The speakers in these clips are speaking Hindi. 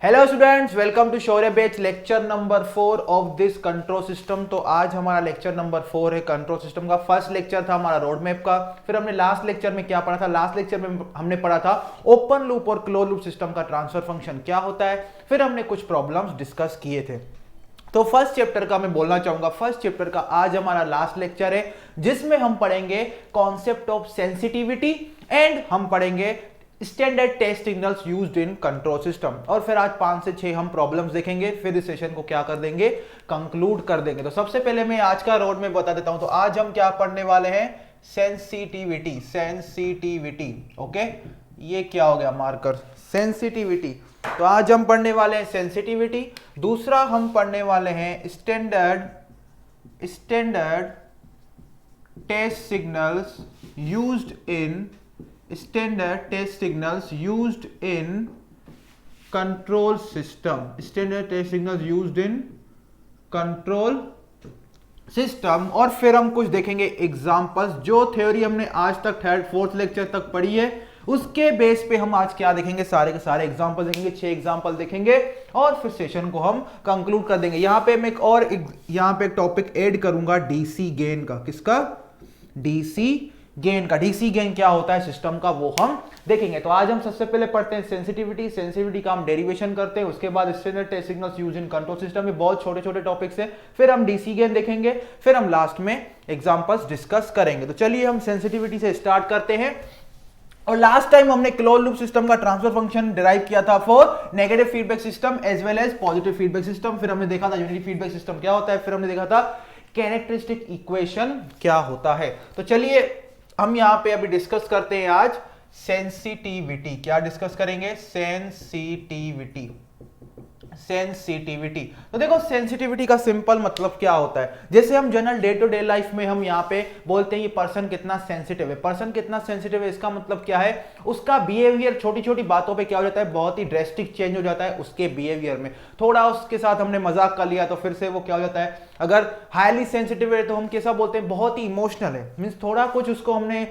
Hello students, welcome to Shaurya batch lecture number 4 of this control system. तो आज हमारा लेक्चर नंबर 4 है कंट्रोल सिस्टम का। फर्स्ट लेक्चर था हमारा रोड मैप का। फिर हमने लास्ट लेक्चर में क्या पढ़ा था? लास्ट लेक्चर में हमने पढ़ा था ओपन लूप और क्लोज लूप सिस्टम का ट्रांसफर फंक्शन क्या होता है। फिर हमने कुछ प्रॉब्लम्स डिस्कस किए थे। तो फर्स्ट चैप्टर का मैं बोलना चाहूंगा, फर्स्ट चैप्टर का आज हमारा लास्ट लेक्चर है जिसमें हम पढ़ेंगे कॉन्सेप्ट ऑफ सेंसिटिविटी एंड हम पढ़ेंगे standard test signals used in control system. और फिर आज 5 से 6 हम प्रॉब्लम्स देखेंगे, फिर इस सेशन को क्या कर देंगे, कंक्लूड कर देंगे। तो सबसे पहले मैं आज का रोड में बता देता हूं। तो आज हम क्या पढ़ने वाले हैं? सेंसिटिविटी। सेंसिटिविटी, ओके, ये क्या हो गया मार्कर? सेंसिटिविटी। तो आज हम पढ़ने वाले हैं सेंसिटिविटी। दूसरा हम पढ़ने वाले हैं standard test signals used in control system. Standard test signals used in control system. और फिर हम कुछ देखेंगे एग्जांपल्स। जो थ्योरी हमने आज तक थर्ड फोर्थ लेक्चर तक पढ़ी है उसके बेस पे हम आज क्या देखेंगे, सारे के सारे एग्जांपल देखेंगे, 6 एग्जांपल देखेंगे और फिर सेशन को हम कंक्लूड कर देंगे। यहां पे मैं यहां पे एक टॉपिक ऐड करूंगा डीसी गेन का। किसका? डीसी गेन का। डीसी गेन क्या होता है सिस्टम का, वो हम देखेंगे। तो आज हम सबसे पहले पढ़ते हैं सेंसिटिविटी। सेंसिटिविटी का हम डेरिवेशन करते हैं, उसके बाद standard test signals used in control system में बहुत छोटे छोटे टॉपिक्स हैं। फिर हम डीसी गेन देखेंगे, फिर हम लास्ट में एग्जांपल्स डिस्कस करेंगे। तो चलिए हम सेंसिटिविटी से स्टार्ट करते हैं। और लास्ट टाइम हमने क्लोज लूप सिस्टम का ट्रांसफर फंक्शन डिराइव किया था for negative feedback system as well as positive feedback system. फिर हमने देखा था यूनिटी फीडबैक सिस्टम क्या होता है, फिर हमने देखा था कैरेक्टरिस्टिक इक्वेशन क्या होता है। तो चलिए हम यहां पे अभी डिस्कस करते हैं आज सेंसिटिविटी। क्या डिस्कस करेंगे? सेंसिटिविटी। सेंसिटिविटी। तो देखो सेंसिटिविटी का सिंपल मतलब क्या होता है। जैसे हम general day to day life में हम यहाँ पे बोलते हैं ये पर्सन कितना सेंसिटिव है। पर्सन कितना सेंसिटिव है इसका मतलब क्या है? उसका बिहेवियर छोटी छोटी बातों पे क्या हो जाता है, बहुत ही ड्रेस्टिक चेंज हो जाता है उसके बिहेवियर में। थोड़ा उसके साथ हमने मजाक कर लिया तो फिर से वो क्या हो जाता है, अगर हाईली सेंसिटिव है तो हम कैसा बोलते हैं, बहुत ही इमोशनल है। मीन्स थोड़ा कुछ उसको हमने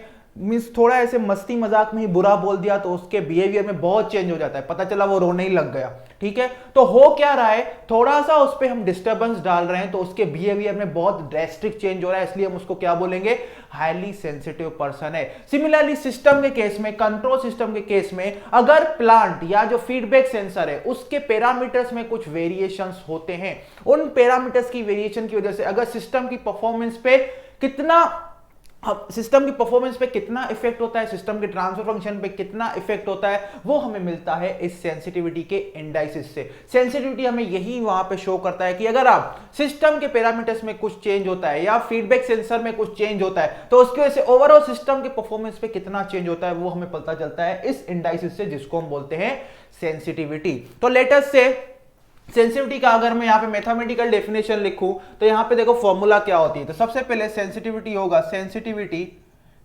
थोड़ा ऐसे मस्ती मजाक में ही बुरा बोल दिया तो उसके बिहेवियर में बहुत चेंज हो जाता है, पता चला वो रोने ही लग गया। ठीक है, तो हो क्या रहा है, थोड़ा सा उस पर हम डिस्टर्बेंस डाल रहे हैं तो उसके बिहेवियर में बहुत ड्रेस्टिक चेंज हो रहा है, इसलिए हम उसको क्या बोलेंगे, हाईली सेंसिटिव पर्सन है। सिमिलरली सिस्टम के केस में, कंट्रोल सिस्टम के केस में, अगर प्लांट या जो फीडबैक सेंसर है उसके पैरामीटर्स में कुछ वेरिएशंस होते हैं, उन पैरामीटर्स की वेरिएशन की वजह से अगर सिस्टम की परफॉर्मेंस पे कितना इफेक्ट होता है, सिस्टम के ट्रांसफर फंक्शन पे कितना इफेक्ट होता है, वो हमें मिलता है इस सेंसिटिविटी के इंडाइसिस से। सेंसिटिविटी हमें यही वहां पे शो करता है कि अगर आप सिस्टम के पैरामीटर्स में कुछ चेंज होता है या फीडबैक सेंसर में कुछ चेंज होता है तो उसकी वजह से ओवरऑल सिस्टम के परफॉर्मेंस पे कितना चेंज होता है वो हमें पता चलता है इस इंडाइसिस से, जिसको हम बोलते हैं सेंसिटिविटी। तो लेटेस्ट से सेंसिटिविटी का अगर मैं यहां पे मैथमेटिकल डेफिनेशन लिखूं तो यहां पे देखो फॉर्मूला क्या होती है। तो सबसे पहले सेंसिटिविटी होगा,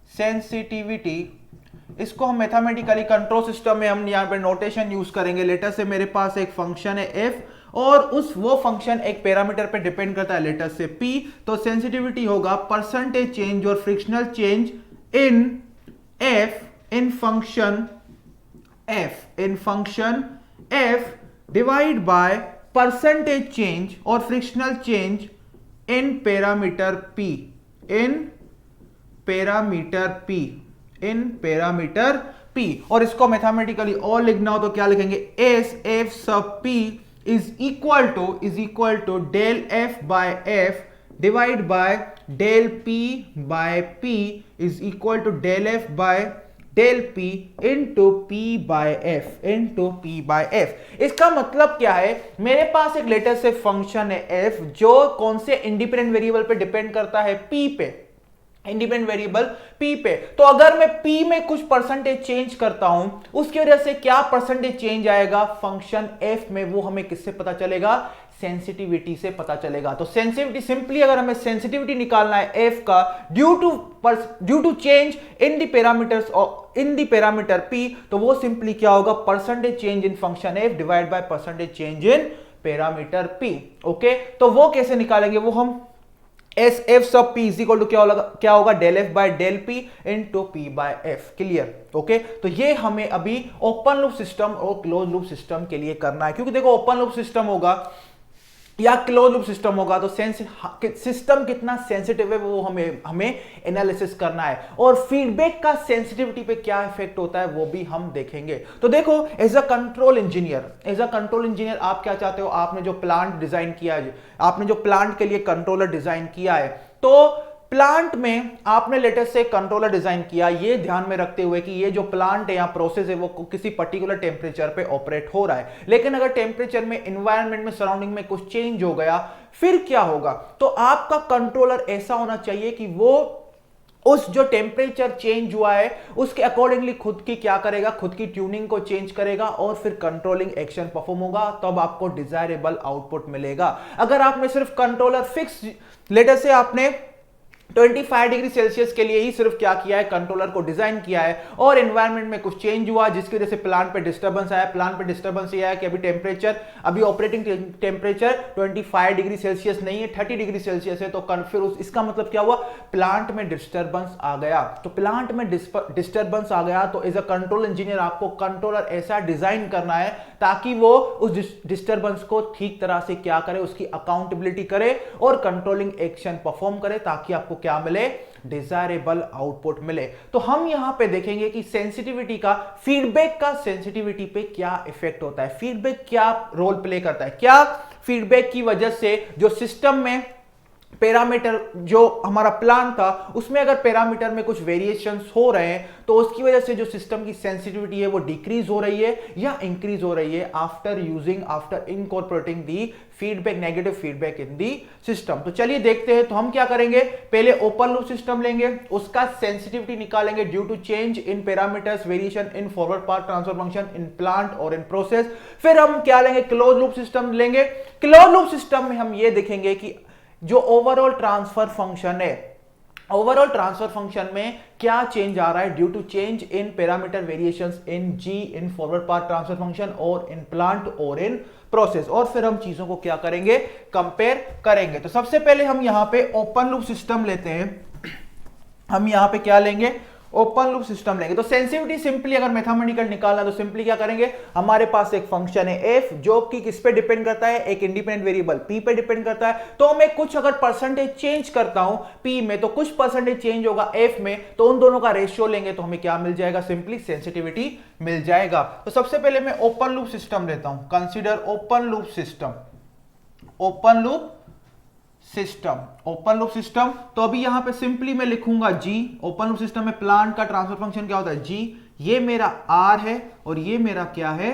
सेंसिटिविटी इसको हम मैथमेटिकली कंट्रोल सिस्टम में हम यहां पे नोटेशन यूज करेंगे। लेटर से मेरे पास एक फंक्शन है एफ और वो फंक्शन एक पैरामीटर पे डिपेंड करता है, लेटर से पी। तो सेंसिटिविटी होगा परसेंटेज चेंज और fractional change in F in function F divide by percentage change और fractional change in parameter P. और इसको मैथमेटिकली और लिखना हो तो क्या लिखेंगे, S F sub P is equal to del F by F divide by del P by P is equal to del F by del P into P by F. इसका मतलब क्या है, मेरे पास एक लेटर से फंक्शन है f जो कौन से इंडिपेंडेंट वेरिएबल पे डिपेंड करता है, p पे, इंडिपेंडेंट वेरिएबल p पे। तो अगर मैं p में कुछ परसेंटेज चेंज करता हूं उसकी वजह से क्या परसेंटेज चेंज आएगा फंक्शन f में, वो हमें किससे पता चलेगा, सेंसिटिविटी से पता चलेगा। तो सेंसिटिविटी सिंपली अगर हमें सेंसिटिविटी निकालना है f का due to change in the parameter p, तो वो सिंपली क्या होगा, percentage change in function f divide by percentage change in parameter p। Okay, तो वो कैसे निकालेंगे, वो हम S F sub P is equal to क्या होगा del F by del P into P by F. Clear? Okay, तो ये हमें अभी ओपन लूप सिस्टम और क्लोज लूप सिस्टम के लिए करना है, क्योंकि देखो ओपन लूप सिस्टम होगा या क्लोज लूप सिस्टम होगा तो सिस्टम कितना सेंसिटिव है वो हमें एनालिसिस करना है, और फीडबैक का सेंसिटिविटी पे क्या इफेक्ट होता है वो भी हम देखेंगे। तो देखो, एज अ कंट्रोल इंजीनियर आप क्या चाहते हो? आपने जो प्लांट डिजाइन किया है, आपने जो प्लांट के लिए कंट्रोलर डिजाइन किया है, तो प्लांट में आपने लेटेस्ट से कंट्रोलर डिजाइन किया, ये ध्यान में रखते हुए कि ये जो प्लांट है या प्रोसेस है वो किसी पर्टिकुलर टेम्परेचर पे ऑपरेट हो रहा है, लेकिन अगर टेम्परेचर में, एनवायरनमेंट में, सराउंडिंग में कुछ चेंज हो गया, फिर क्या होगा? तो आपका कंट्रोलर ऐसा होना चाहिए कि वो उस जो टेम्परेचर चेंज हुआ है उसके अकॉर्डिंगली खुद की क्या करेगा, खुद की ट्यूनिंग को चेंज करेगा और फिर कंट्रोलिंग एक्शन परफॉर्म होगा, तब आपको डिजायरेबल आउटपुट मिलेगा। अगर आपने सिर्फ कंट्रोलर फिक्स, लेटेस्ट से आपने 25 डिग्री सेल्सियस के लिए ही सिर्फ क्या किया है, कंट्रोलर को डिजाइन किया है, और एनवायरनमेंट में कुछ चेंज हुआ जिसकी वजह से प्लांट पे डिस्टर्बेंस आया। प्लांट पे डिस्टर्बेंस ये आया कि अभी ऑपरेटिंग टेम्परेचर 25 डिग्री सेल्सियस नहीं है, 30 डिग्री सेल्सियस है, तो फिर इसका मतलब क्या हुआ, प्लांट में डिस्टर्बेंस आ गया। तो प्लांट में डिस्टर्बेंस आ गया तो एज अ कंट्रोल इंजीनियर आपको कंट्रोलर ऐसा डिजाइन करना है ताकि वो उस डिस्टर्बेंस को ठीक तरह से क्या करे, उसकी अकाउंटेबिलिटी करे और कंट्रोलिंग एक्शन परफॉर्म करे, ताकि आपको क्या मिले, डिजायरेबल आउटपुट मिले। तो हम यहां पे देखेंगे कि सेंसिटिविटी का, फीडबैक का सेंसिटिविटी पे क्या इफेक्ट होता है, फीडबैक क्या रोल प्ले करता है, क्या फीडबैक की वजह से जो सिस्टम में पैरामीटर, जो हमारा प्लान था उसमें अगर पैरामीटर में कुछ वेरिएशंस हो रहे हैं तो उसकी वजह से जो सिस्टम की सेंसिटिविटी है वो डिक्रीज हो रही है या इंक्रीज हो रही है after incorporating the feedback, negative feedback in the system. तो चलिए देखते हैं। तो हम क्या करेंगे, पहले ओपन लूप सिस्टम लेंगे, उसका सेंसिटिविटी निकालेंगे due to change in parameters, variation in forward path transfer function in plant और इन प्रोसेस। फिर हम क्या लेंगे, क्लोज लूप सिस्टम लेंगे। क्लोज लूप सिस्टम में हम ये देखेंगे कि जो ओवरऑल ट्रांसफर फंक्शन है, ओवरऑल ट्रांसफर फंक्शन में क्या चेंज आ रहा है due to change in parameter variations in G, in forward path transfer function और इन प्लांट और इन प्रोसेस, और फिर हम चीजों को क्या करेंगे, कंपेयर करेंगे। तो सबसे पहले हम यहां पे ओपन लूप सिस्टम लेते हैं। हम यहां पे क्या लेंगे, ओपन लूप सिस्टम लेंगे। तो सेंसिटिविटी सिंपली अगर मैथमेटिकल निकालना तो सिंपली क्या करेंगे, हमारे पास एक फंक्शन है एफ जो कि किस पे डिपेंड करता है, एक इंडिपेंडेंट वेरिएबल पी पे डिपेंड करता है। तो मैं कुछ अगर परसेंटेज चेंज करता हूं पी में तो कुछ परसेंटेज चेंज होगा एफ में, तो उन दोनों का रेशियो लेंगे तो हमें क्या मिल जाएगा, सिंपली सेंसिटिविटी मिल जाएगा। तो सबसे पहले मैं ओपन लूप सिस्टम लेता हूं, consider open loop system, open loop system, open loop system. तो अभी यहां पे सिंपली मैं लिखूंगा जी। ओपन लूप सिस्टम में प्लांट का ट्रांसफर फंक्शन क्या होता है, जी। ये मेरा आर है और ये मेरा क्या है,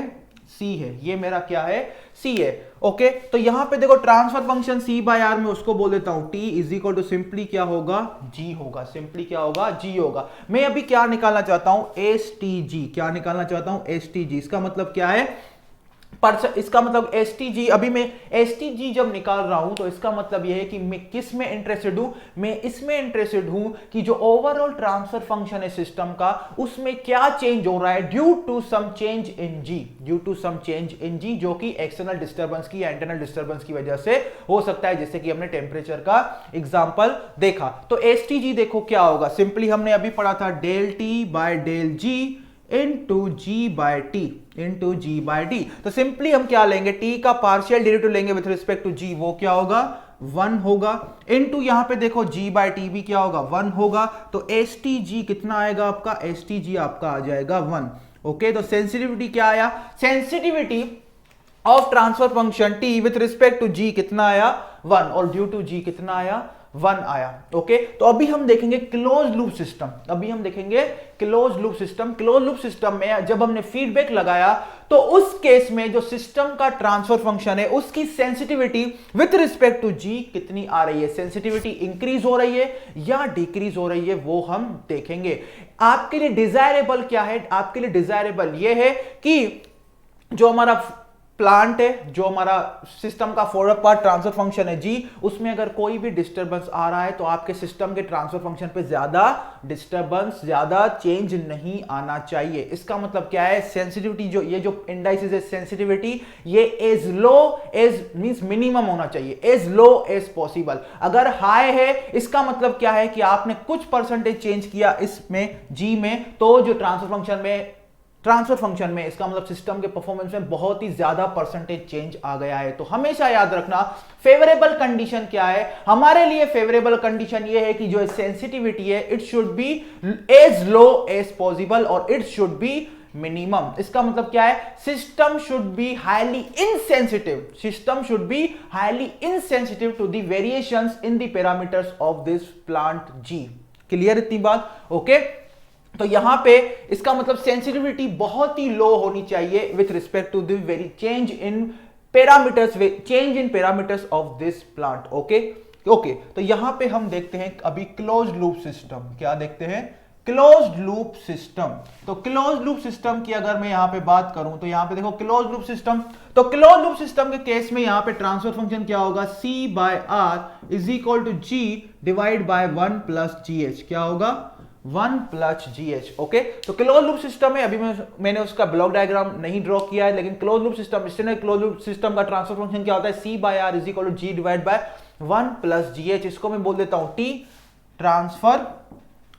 सी है। ये मेरा क्या है, सी है। ओके, तो यहां पे देखो transfer function C by R में उसको बोल देता हूं T is equal to simply क्या होगा, जी होगा, सिंपली क्या होगा, जी होगा। मैं अभी क्या निकालना चाहता हूं, एस टी जी। क्या निकालना चाहता हूं, एस टी जी। इसका मतलब क्या है, इसका मतलब एसटीजी। अभी मैं एसटीजी जब निकाल रहा हूं तो इसका मतलब यह है कि मैं किस में इंटरेस्टेड हूं, मैं इसमें इंटरेस्टेड हूं कि जो ओवरऑल ट्रांसफर फंक्शन है सिस्टम का उसमें क्या चेंज हो रहा है due to some change in G, due to some change in G, जो कि एक्सटर्नल डिस्टर्बेंस की या इंटरनल डिस्टर्बेंस की वजह से हो सकता है, जैसे कि हमने टेम्परेचर का एग्जांपल देखा। तो एसटीजी देखो क्या होगा, सिंपली हमने अभी पढ़ा था del T by del G into G by T, into G by T. तो सिंपली हम क्या लेंगे, टी का पार्शियल डेरिवेटिव लेंगे विद रिस्पेक्ट टू जी, वो क्या होगा, 1 होगा। इनटू यहां पे देखो जी बाय टी भी क्या होगा, 1 होगा। तो एस टी जी कितना आएगा आपका, एस टी जी आपका आ जाएगा 1। ओके, तो सेंसिटिविटी क्या आया, sensitivity of transfer function T with respect to G कितना आया, 1, और ड्यू टू जी कितना आया, 1 आया। ओके, तो अभी हम देखेंगे क्लोज लूप सिस्टम। अभी हम देखेंगे close loop system. Close loop system में जब हमने फीडबैक लगाया तो उस केस में जो सिस्टम का ट्रांसफर फंक्शन है उसकी सेंसिटिविटी विथ रिस्पेक्ट टू जी कितनी आ रही है, सेंसिटिविटी इंक्रीज हो रही है या डिक्रीज हो रही है, वो हम देखेंगे। आपके लिए डिजायरेबल क्या है, आपके लिए डिजायरेबल यह है कि जो हमारा प्लांट है, जो हमारा सिस्टम का फॉरवर्ड पार्ट ट्रांसफर फंक्शन है जी, उसमें अगर कोई भी डिस्टरबेंस आ रहा है तो आपके सिस्टम के ट्रांसफर फंक्शन पे ज्यादा डिस्टरबेंस, ज्यादा चेंज नहीं आना चाहिए। इसका मतलब क्या है, सेंसिटिविटी जो ये जो इंडाइसिस है सेंसिटिविटी, ये as low as means minimum होना चाहिए, एज लो एज पॉसिबल। अगर हाई है इसका मतलब क्या है कि आपने कुछ परसेंटेज चेंज किया इसमें जी में, तो जो ट्रांसफर फंक्शन में इसका मतलब सिस्टम के परफॉर्मेंस में बहुत ही ज्यादा परसेंटेज चेंज आ गया है। तो हमेशा याद रखना फेवरेबल कंडीशन क्या है हमारे लिए। फेवरेबल कंडीशन ये है कि जो सेंसिटिविटी है it should be as low as possible और इट शुड बी मिनिमम। इसका मतलब क्या है, system should be highly insensitive, system should be highly insensitive to the variations in the parameters of this plant G. Clear इतनी बात? ओके तो यहां पे इसका मतलब सेंसिटिविटी बहुत ही लो होनी चाहिए with respect to the very change in parameters of this plant. Okay तो यहां पे हम देखते हैं अभी क्लोज्ड लूप सिस्टम। क्या देखते हैं? Closed loop system. तो क्लोज्ड लूप सिस्टम की अगर मैं यहां पे बात करूं तो यहां पे देखो क्लोज्ड लूप सिस्टम, तो क्लोज्ड लूप सिस्टम के केस में यहां पे ट्रांसफर फंक्शन क्या होगा, C by R is equal to G divide by 1 plus GH। क्या होगा? 1 प्लस GH। ओके तो क्लोज लूप सिस्टम है, अभी मैंने उसका ब्लॉक डायग्राम नहीं ड्रॉ किया है, लेकिन close loop system, standard close loop system का ट्रांसफर फंक्शन क्या होता है, C by R is equal to G divide by 1 plus GH। इसको मैं बोल देता हूं T ट्रांसफर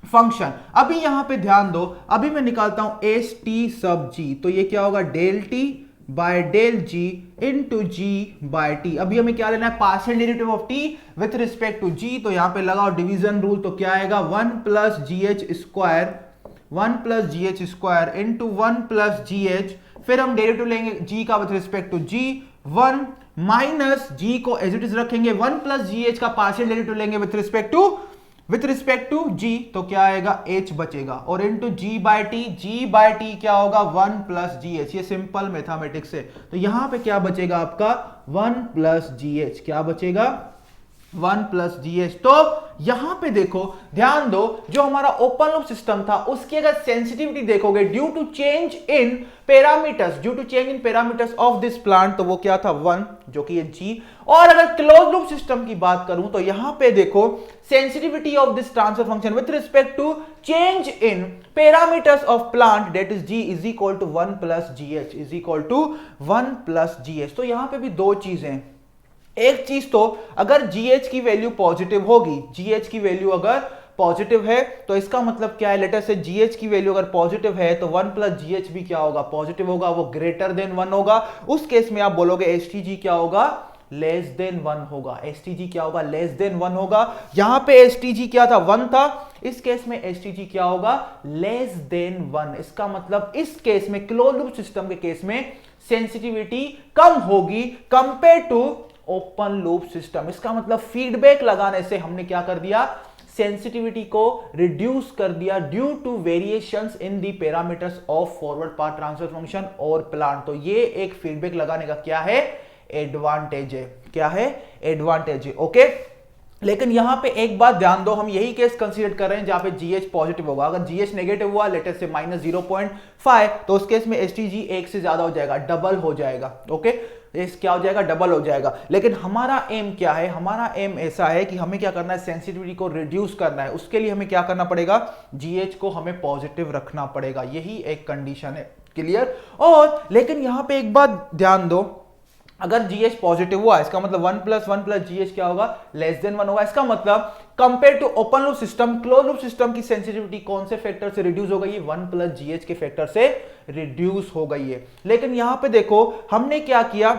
फंक्शन। अभी यहां पे ध्यान दो, अभी मैं निकालता हूं एस टी सब जी, तो ये क्या होगा, del T by del G into G by T. अभी हमें क्या लेना है, partial derivative of T with respect to G, तो यहां पे लगाओ डिवीजन रूल, तो क्या आएगा 1 plus G H square, 1 plus G H square into 1 plus G H, फिर हम डेरिवेटिव लेंगे जी का with respect to G 1 minus G को एज इट इज रखेंगे, 1 प्लस जी एच का पार्शियल डेरिवेटिव लेंगे विथ रिस्पेक्ट टू जी, तो क्या आएगा h बचेगा, और इनटू जी बाय टी क्या होगा 1 प्लस जी एच। ये सिंपल मैथमेटिक्स है, तो यहां पे क्या बचेगा आपका 1 प्लस जी एच, क्या बचेगा 1 प्लस जी एच। तो यहां पे देखो ध्यान दो, जो हमारा ओपन लूप सिस्टम था उसकी अगर सेंसिटिविटी देखोगे due to change in parameters of this plant, तो वो क्या था 1, जो कि ये जी। और अगर क्लोज लूप सिस्टम की बात करूं तो यहां पे देखो sensitivity of this transfer function with respect to change in parameters of plant that is G is equal to 1 plus G H, is equal to 1 plus G H. तो यहां पे भी दो चीजें, एक चीज तो अगर GH की वैल्यू पॉजिटिव होगी, GH की वैल्यू अगर पॉजिटिव है तो इसका मतलब क्या है, लेटर से GH की वैल्यू अगर पॉजिटिव है तो 1 प्लस GH भी क्या होगा, पॉजिटिव होगा, वो ग्रेटर देन 1 होगा। उस केस में आप बोलोगे STG क्या होगा, लेस देन 1 होगा, STG क्या होगा, लेस देन 1 होगा। यहां पे STG क्या था, 1 था, इस केस में STG क्या होगा, लेस देन 1। इसका मतलब इस केस में क्लोज्ड लूप सिस्टम के केस में सेंसिटिविटी कम होगी compare to open loop system. इसका मतलब फीडबैक लगाने से हमने क्या कर दिया, सेंसिटिविटी को रिड्यूस कर दिया due to variations in the parameters of forward path transfer function और प्लांट। तो ये एक फीडबैक लगाने का क्या है, एडवांटेज है। क्या है, एडवांटेज है। ओके लेकिन यहां पे एक बात ध्यान दो, हम यही केस कंसीडर कर रहे हैं जहां पे GH पॉजिटिव होगा। अगर GH नेगेटिव हुआ लेटर से माइनस 0.5, तो उस केस में STG 1 से ज्यादा हो जाएगा, डबल हो जाएगा। ओके इस क्या हो जाएगा, डबल हो जाएगा। लेकिन हमारा एम क्या है, हमारा एम ऐसा है कि हमें क्या करना है, सेंसिटिविटी को रिड्यूस करना है। उसके लिए हमें क्या करना पड़ेगा, GH को हमें पॉजिटिव रखना पड़ेगा, यही एक कंडीशन है। क्लियर? और लेकिन यहां पे एक बात ध्यान दो, अगर GH पॉजिटिव हुआ इसका मतलब 1 प्लस GH क्या होगा, लेस देन 1 होगा। इसका मतलब compare to open loop system, close loop system की सेंसिटिविटी कौन से फैक्टर से रिड्यूस हो गई है, 1 प्लस GH के फैक्टर से रिड्यूस हो गई है। लेकिन यहां पे देखो हमने क्या किया,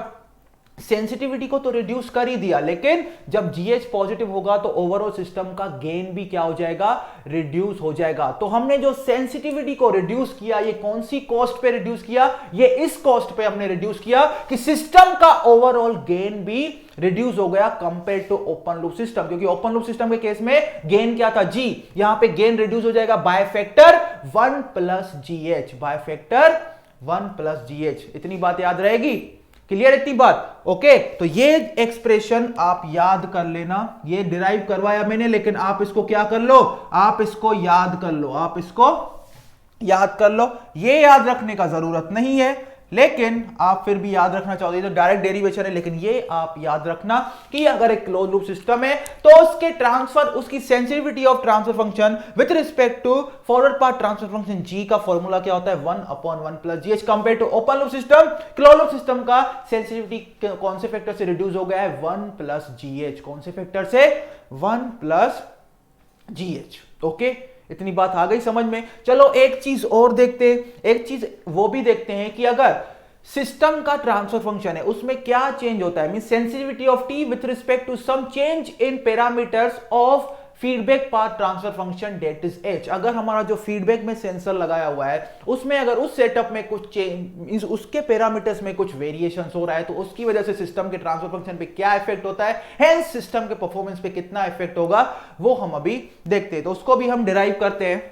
सेंसिटिविटी को तो रिड्यूस कर ही दिया, लेकिन जब GH पॉजिटिव होगा तो ओवरऑल सिस्टम का गेन भी क्या हो जाएगा, रिड्यूस हो जाएगा। तो हमने जो सेंसिटिविटी को रिड्यूस किया, ये कौन सी कॉस्ट पे रिड्यूस किया, ये इस कॉस्ट पे हमने रिड्यूस किया कि सिस्टम का ओवरऑल गेन भी रिड्यूस हो गया compare to open loop system. क्योंकि ओपन लूप सिस्टम के केस में गेन क्या था, G, यहां पे गेन रिड्यूस हो जाएगा by factor 1 plus GH, by factor 1 plus GH। इतनी बात याद रहेगी? क्लियर इतनी बात? ओके तो ये एक्सप्रेशन आप याद कर लेना, ये डिराइव करवाया मैंने, लेकिन आप इसको क्या कर लो, आप इसको याद कर लो, आप इसको याद कर लो। ये याद रखने का जरूरत नहीं है लेकिन आप फिर भी याद रखना चाहोगे तो डायरेक्ट डेरिवेशन है, लेकिन ये आप याद रखना कि अगर एक क्लोज लूप सिस्टम है तो उसके ट्रांसफर, उसकी sensitivity of transfer function with respect to forward path transfer function G का फॉर्मूला क्या होता है 1/1 + gh compare to open loop system. Close loop system का सेंसिटिविटी कौन से फैक्टर से रिड्यूस हो गया है 1 + gh, कौन से फैक्टर से 1 + gh। ओके, इतनी बात आ गई समझ में। चलो एक चीज और देखते हैं, एक चीज वो भी देखते हैं कि अगर सिस्टम का ट्रांसफर फंक्शन है उसमें क्या चेंज होता है, mean sensitivity of T with respect to some change in parameters of feedback path transfer function that is H. अगर हमारा जो फीडबैक में सेंसर लगाया हुआ है उसमें अगर उस सेटअप में कुछ चेंज, उसके पैरामीटर्स में कुछ वेरिएशंस हो रहा है तो उसकी वजह से सिस्टम के ट्रांसफर फंक्शन पे क्या इफेक्ट होता है, हेंस सिस्टम के परफॉर्मेंस पे कितना इफेक्ट होगा वो हम अभी देखते हैं। तो उसको भी हम डिराइव करते हैं,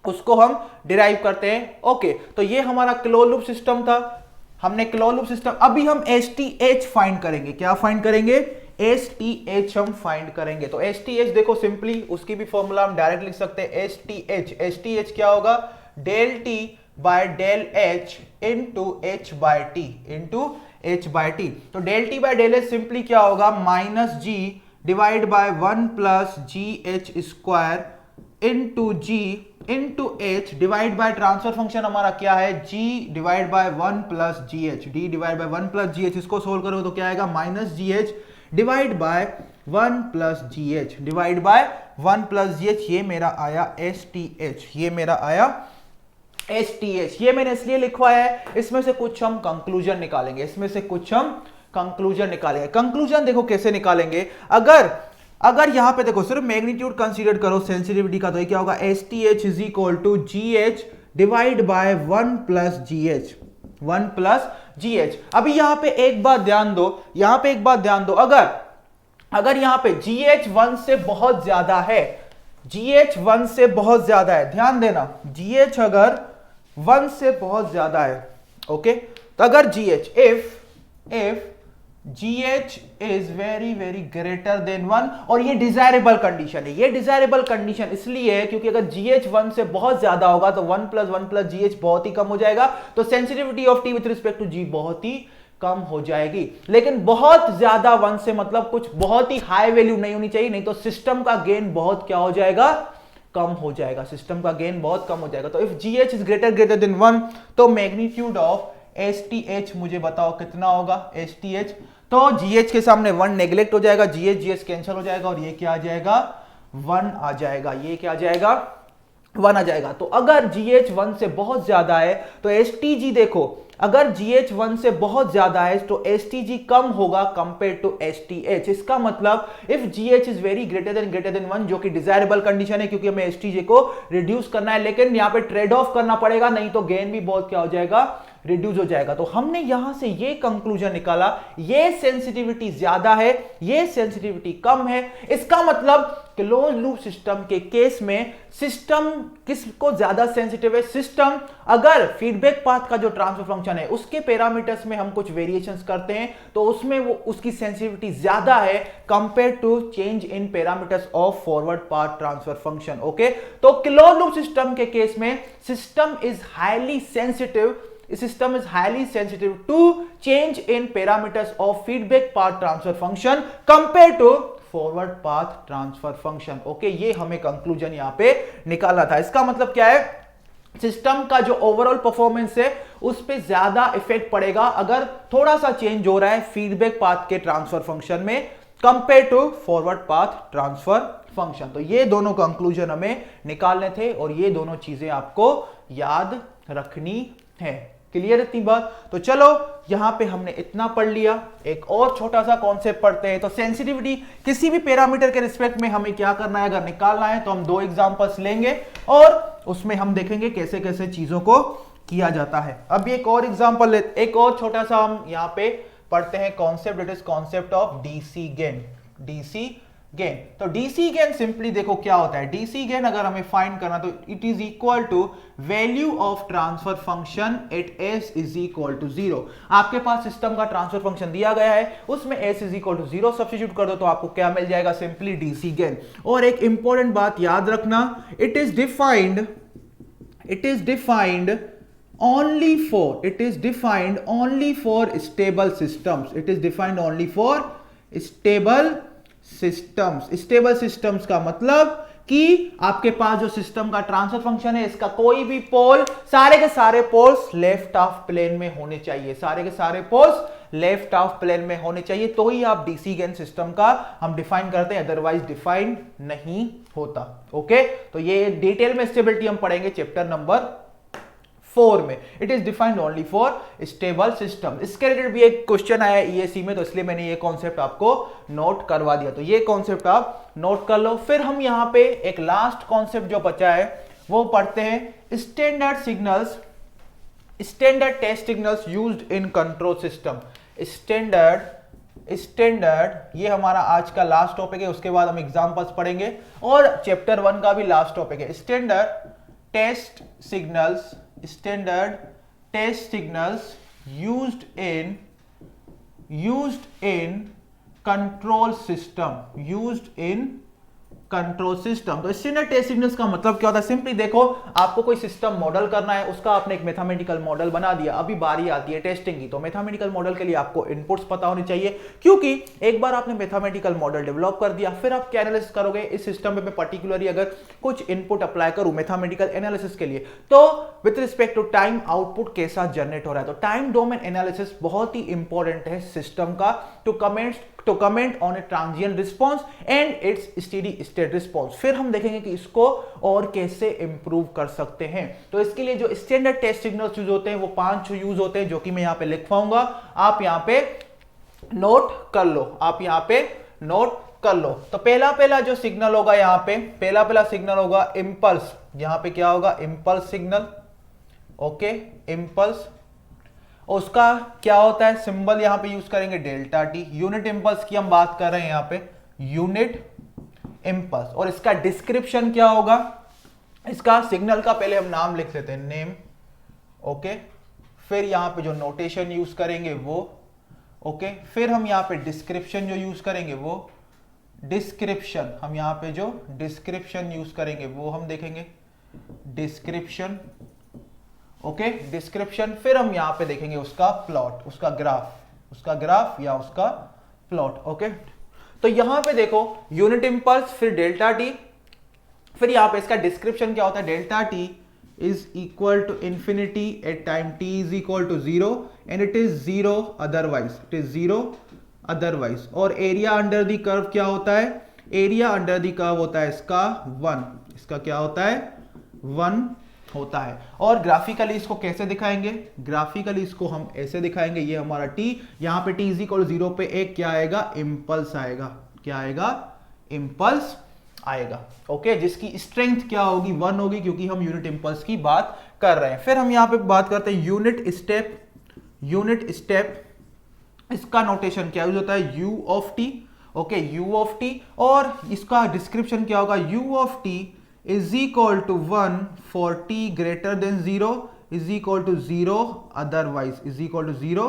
उसको हम डिराइव करते हैं। ओके, तो ये हमारा क्लोज लूप सिस्टम था, हमने क्लोज लूप सिस्टम। अभी हम एसटीएच फाइंड करेंगे, क्या फाइंड करेंगे, एसटीएच हम फाइंड करेंगे। तो एसटीएच देखो सिंपली उसकी भी फॉर्मूला हम डायरेक्ट लिख सकते हैं एसटीएच। एसटीएच क्या होगा, del T by del H into H by T, into H by T. तो del T by del H simply क्या होगा -g divide by 1 + gh² into G into H divide by transfer function हमारा क्या है g divide by 1 + gh, d divide by 1 + gh। इसको सोल्व करो तो क्या आएगा -gh divide by 1 + gh divide by 1 + gh। ये मेरा आया STH, ये मेरा आया STH। ये मैंने इसलिए लिखवाया है, इसमें से कुछ हम कंक्लूजन निकालेंगे, इसमें से कुछ हम कंक्लूजन निकालेंगे। कंक्लूजन देखो कैसे निकालेंगे, अगर यहां पे देखो सिर्फ मैग्नीट्यूड कंसीडर करो सेंसिटिविटी का, तो ये क्या होगा STH = GH divide by 1 + GH, 1 + GH। अभी यहां पे एक बात ध्यान दो, यहां पे एक बात ध्यान दो, अगर यहां पे GH 1 से बहुत ज्यादा है, GH 1 से बहुत ज्यादा है, ध्यान देना, GH अगर 1 से बहुत ज्यादा है, ओके, तो अगर GH if GH is very greater than 1, और ये डिजायरेबल कंडीशन है, ये डिजायरेबल कंडीशन इसलिए है क्योंकि अगर GH 1 से बहुत ज्यादा होगा तो 1 + 1 + GH बहुत ही कम हो जाएगा, तो sensitivity of T with respect to G बहुत ही कम हो जाएगी। लेकिन बहुत ज्यादा 1 से मतलब कुछ बहुत ही हाई वैल्यू नहीं होनी चाहिए, नहीं तो सिस्टम का गेन बहुत क्या हो जाएगा, कम हो जाएगा, सिस्टम का गेन बहुत कम हो जाएगा। तो if GH is greater than 1 तो मैग्नीट्यूड ऑफ STH मुझे बताओ कितना होगा STH। तो GH के सामने 1 नेग्लेक्ट हो जाएगा, GH कैंसिल हो जाएगा और ये क्या आ जाएगा 1 आ जाएगा, ये क्या आ जाएगा 1 आ जाएगा। तो अगर GH 1 से बहुत ज्यादा है तो STG देखो, अगर GH 1 से बहुत ज्यादा है तो STG कम होगा कंपेयर टू STH। इसका मतलब if GH is very greater than 1, जो कि डिजायरेबल कंडीशन है क्योंकि हमें STG को रिड्यूस करना है, लेकिन यहां पे ट्रेड ऑफ करना पड़ेगा, नहीं तो गेन भी बहुत क्या हो जाएगा, रिड्यूस हो जाएगा। तो हमने यहां से ये कंक्लूजन निकाला, ये सेंसिटिविटी ज्यादा है, ये सेंसिटिविटी कम है। इसका मतलब क्लोज लूप सिस्टम के केस में सिस्टम किसको ज्यादा सेंसिटिव है, सिस्टम अगर फीडबैक पाथ का जो ट्रांसफर फंक्शन है उसके पैरामीटर्स में हम कुछ वेरिएशंस करते हैं तो उसमें वो उसकी सेंसिटिविटी ज्यादा है compare to change in parameters of forward path transfer function. Okay, तो क्लोज लूप सिस्टम के केस में system is highly sensitive, system is highly sensitive to change in parameters of feedback path transfer function compared to forward path transfer function। Okay, ये हमें कंक्लूजन यहां पे निकालना था। इसका मतलब क्या है, सिस्टम का जो ओवरऑल परफॉर्मेंस है उस पे ज्यादा इफेक्ट पड़ेगा अगर थोड़ा सा चेंज हो रहा है फीडबैक पाथ के ट्रांसफर फंक्शन में compare to forward path transfer function. तो ये दोनों कंक्लूजन हमें निकालने थे और ये दोनों चीजें आपको याद रखनी है। क्लियर इतनी बात? तो चलो यहां पे हमने इतना पढ़ लिया, एक और छोटा सा कॉन्सेप्ट पढ़ते हैं। तो सेंसिटिविटी किसी भी पैरामीटर के रिस्पेक्ट में हमें क्या करना है, अगर निकालना है तो हम 2 एग्जांपल्स लेंगे और उसमें हम देखेंगे कैसे कैसे चीजों को किया जाता है। अब एक और एग्जांपल लेते, एक और छोटा सा हम यहां पे पढ़ते हैं concept, it is concept of DC gain. DC gain, तो डीसी गेन सिंपली देखो क्या होता है, डीसी गेन अगर हमें फाइंड करना तो it is equal to value of transfer function at S is equal to 0। आपके पास सिस्टम का ट्रांसफर फंक्शन दिया गया है, उसमें S is equal to 0 substitute कर दो तो आपको क्या मिल जाएगा, सिंपली डीसी गेन। और एक इंपॉर्टेंट बात याद रखना, it is defined only for, it is defined only for stable systems, it is defined only for stable systems. stable systems का मतलब कि आपके पास जो सिस्टम का ट्रांसफर फंक्शन है, इसका कोई भी पोल, सारे के सारे पोल्स लेफ्ट ऑफ प्लेन में होने चाहिए, सारे के सारे पोल्स लेफ्ट ऑफ प्लेन में होने चाहिए, तो ही आप डीसी गेन सिस्टम का हम डिफाइन करते हैं, अदरवाइज डिफाइन नहीं होता। ओके, तो ये डिटेल में स्टेबिलिटी हम पढ़ेंगे चैप्टर नंबर 4 में। It is defined only for stable system. इसके रिलेटेड भी एक क्वेश्चन आया ईएससी में, तो इसलिए मैंने ये कॉन्सेप्ट आपको नोट करवा दिया, तो ये कॉन्सेप्ट आप नोट कर लो। फिर हम यहां पे एक लास्ट कॉन्सेप्ट जो बचा है वो पढ़ते हैं, standard signals, standard test signals used in control system. Standard ये हमारा आज का लास्ट टॉपिक है, उसके बाद हम एग्जांपल्स पढ़ेंगे और चैप्टर 1 का भी लास्ट टॉपिक है। Standard test signals, standard test signals used in control system, used in control system. तो स्टैंडर्ड टेस्ट सिग्नल्स का मतलब क्या होता है? सिंपली देखो, आपको कोई सिस्टम मॉडल करना है, उसका आपने एक मैथमेटिकल मॉडल बना दिया, अभी बारी आती है टेस्टिंग की, तो मैथमेटिकल मॉडल के लिए आपको इनपुट्स पता होने चाहिए, क्योंकि एक बार आपने मैथमेटिकल मॉडल डेवलप कर दिया, फिर आप क्या एनालिसिस करोगे इस सिस्टम पे। मैं पर्टिकुलरली अगर कुछ इनपुट अप्लाई करूं मैथमेटिकल एनालिसिस के लिए, तो with respect to time output कैसा जनरेट हो रहा है, तो टाइम डोमेन एनालिसिस बहुत ही इंपॉर्टेंट है सिस्टम का, to comment on a transient response and its steady state response. फिर हम देखेंगे कि इसको और कैसे इंप्रूव कर सकते हैं। तो इसके लिए जो स्टैंडर्ड टेस्ट सिग्नल्स यूज होते हैं वो 5 यूज होते हैं, जो कि मैं यहां पे लिख पाऊंगा, आप यहां पे नोट कर लो, आप यहां पे नोट कर लो। तो पहला जो सिग्नल होगा यहां पे, पहला सिग्नल होगा इंपल्स, यहां पे क्या होगा? Impulse signal. ओके, इंपल्स, उसका क्या होता है? सिंबल यहां पे यूज करेंगे डेल्टा टी। यूनिट इंपल्स की हम बात कर रहे हैं यहां पे, यूनिट इंपल्स। और इसका डिस्क्रिप्शन क्या होगा? इसका सिग्नल का पहले हम नाम लिख लेते हैं, नेम। ओके, फिर यहां पे जो नोटेशन यूज करेंगे वो, ओके, फिर हम यहां पे डिस्क्रिप्शन जो यूज करेंगे वो, डिस्क्रिप्शन, हम यहां पे जो डिस्क्रिप्शन यूज करेंगे वो हम देखेंगे, डिस्क्रिप्शन। Okay, description. फिर हम यहां पे देखेंगे उसका प्लॉट, उसका ग्राफ या उसका प्लॉट। ओके, तो यहां पे देखो यूनिट इंपल्स, फिर डेल्टा टी, फिर यहां पे इसका डिस्क्रिप्शन क्या होता है? Delta t is equal to infinity at time t is equal to 0 and it is 0 otherwise, it is 0 otherwise. और एरिया अंडर द कर्व क्या होता है? एरिया अंडर द कर्व होता है इसका 1, इसका क्या होता है? 1 होता है। और ग्राफिकली इसको कैसे दिखाएंगे? ग्राफिकली इसको हम ऐसे दिखाएंगे, ये हमारा टी, यहां पे टी इज इक्वल 0 पे एक क्या आएगा? इंपल्स आएगा। क्या आएगा? इंपल्स आएगा। ओके, जिसकी स्ट्रेंथ क्या होगी? 1 होगी, क्योंकि हम यूनिट इंपल्स की बात कर रहे हैं। फिर हम यहां पे बात करते हैं यूनिट स्टेप। यूनिट स्टेप, इसका नोटेशन क्या यूज होता है? You of T. Okay, you of T. और इसका डिस्क्रिप्शन क्या होगा? You of T is equal to 1 for t greater than 0 is equal to 0 otherwise, is equal to 0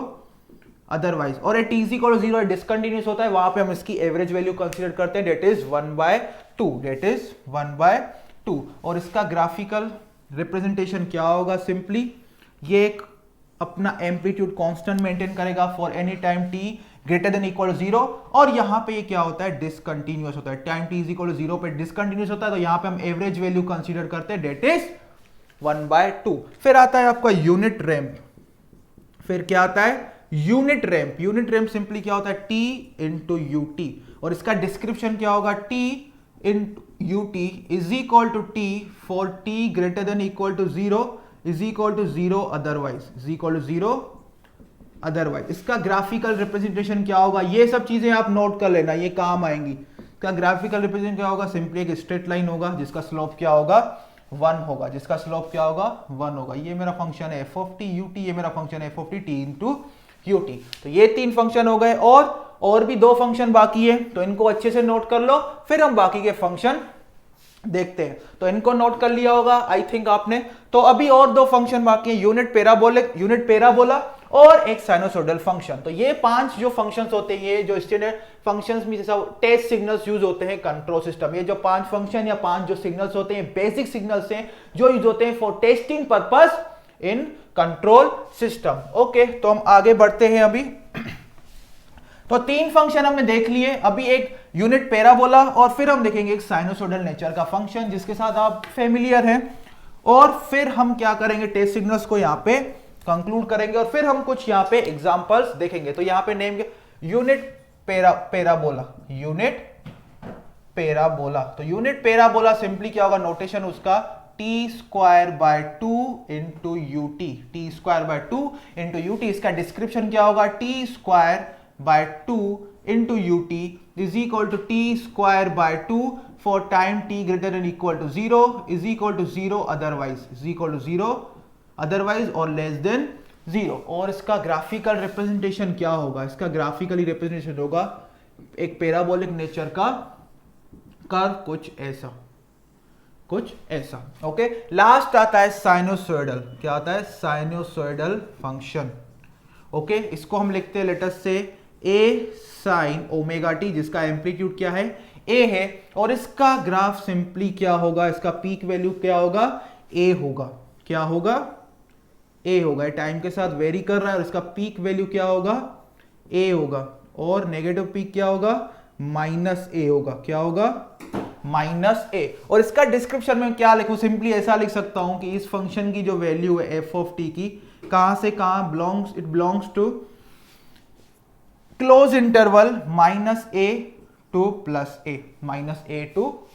otherwise। और t is equal to 0 discontinuous होता है, वहां पे हम इसकी एवरेज वैल्यू कंसीडर करते हैं, डेट इज 1/2, डेट इज 1/2। और इसका ग्राफिकल रिप्रेजेंटेशन क्या होगा? सिंपली ये एक अपना एम्पलीट्यूड कांस्टेंट मेंटेन करेगा for any time t greater than equal to 0, और यहां पे ये क्या होता है? डिसकंटिन्यूअस होता है। Time t is equal to 0 पे डिसकंटिन्यूअस होता है, तो यहां पे हम एवरेज वैल्यू कंसीडर करते हैं, डेट इज 1/2। फिर आता है आपका यूनिट रैंप। फिर क्या आता है? Unit ramp. Unit ramp simply क्या होता है? t into u t. और इसका डिस्क्रिप्शन क्या होगा? t into u t is equal to t for t greater than equal to 0 is equal to 0 otherwise, is equal to 0 otherwise. इसका ग्राफिकल रिप्रेजेंटेशन क्या होगा? ये सब चीजें आप नोट कर लेना, ये काम आएंगी। इसका ग्राफिकल रिप्रेजेंटेशन क्या होगा? सिंपली एक स्ट्रेट लाइन होगा जिसका स्लोप क्या होगा? 1 होगा, जिसका स्लोप क्या होगा? 1 होगा। ये मेरा फंक्शन है f ऑफ टी यूटी, ये मेरा फंक्शन है f of T T into UT. तो ये 3 फंक्शन हो गए, और भी 2 फंक्शन बाकी है, तो इनको अच्छे से नोट कर लो, फिर हम बाकी के फंक्शन देखते हैं। तो इनको नोट कर लिया होगा आई थिंक आपने। तो अभी और 2 फंक्शन बाकी है, यूनिट पैराबोला और एक साइनोसॉइडल फंक्शन। तो ये 5 जो फंक्शंस होते हैं, ये जो स्टैंडर्ड फंक्शंस में जैसा टेस्ट सिग्नल्स यूज होते हैं कंट्रोल सिस्टम, ये जो 5 फंक्शन या 5 जो सिग्नल्स होते हैं बेसिक सिग्नल्स हैं जो यूज होते हैं for testing purpose in control system. Okay, तो हम आगे बढ़ते हैं अभी। तो 3 फंक्शन हमने देख लिए, अभी एक यूनिट पैराबोला और फिर हम देखेंगे एक साइनोसॉइडल नेचर का फंक्शन जिसके साथ आप फेमिलियर हैं, और फिर हम क्या करेंगे, टेस्ट सिग्नल्स को यहाँ पे कंक्लूड करेंगे और फिर हम कुछ यहाँ पे एग्जांपल्स देखेंगे। तो यहाँ पे name unit parabola, unit parabola. तो यूनिट पैराबोला सिंपली क्या होगा, नोटेशन उसका t² into u t, t² into u t. इसका डिस्क्रिप्शन क्या होगा, t² into u t is equal to t² for time t greater than equal to 0 is equal to 0 otherwise और लेस देन 0। और इसका ग्राफिकल रिप्रेजेंटेशन क्या होगा, इसका ग्राफिकली रिप्रेजेंटेशन होगा एक पैराबोलिक नेचर का कर्व कुछ ऐसा। ओके, लास्ट आता है साइनोसॉइडल। क्या आता है, साइनोसॉइडल फंक्शन। ओके, इसको हम लिखते हैं लेटर से a sin ओमेगा t, जिसका एम्पलीट्यूड क्या है, a है, और इसका ग्राफ सिंपली क्या होगा, इसका पीक वैल्यू क्या होगा, a होगा। क्या होगा, a होगा। टाइम के साथ वेरी कर रहा है और इसका पीक वैल्यू क्या होगा, a होगा, और नेगेटिव पीक क्या होगा, -a होगा। क्या होगा, -a। और इसका डिस्क्रिप्शन में क्या लिखूं, सिंपली ऐसा लिख सकता हूं कि इस फंक्शन की जो वैल्यू है f ऑफ t की, कहां से कहां belongs, it belongs to close interval -a to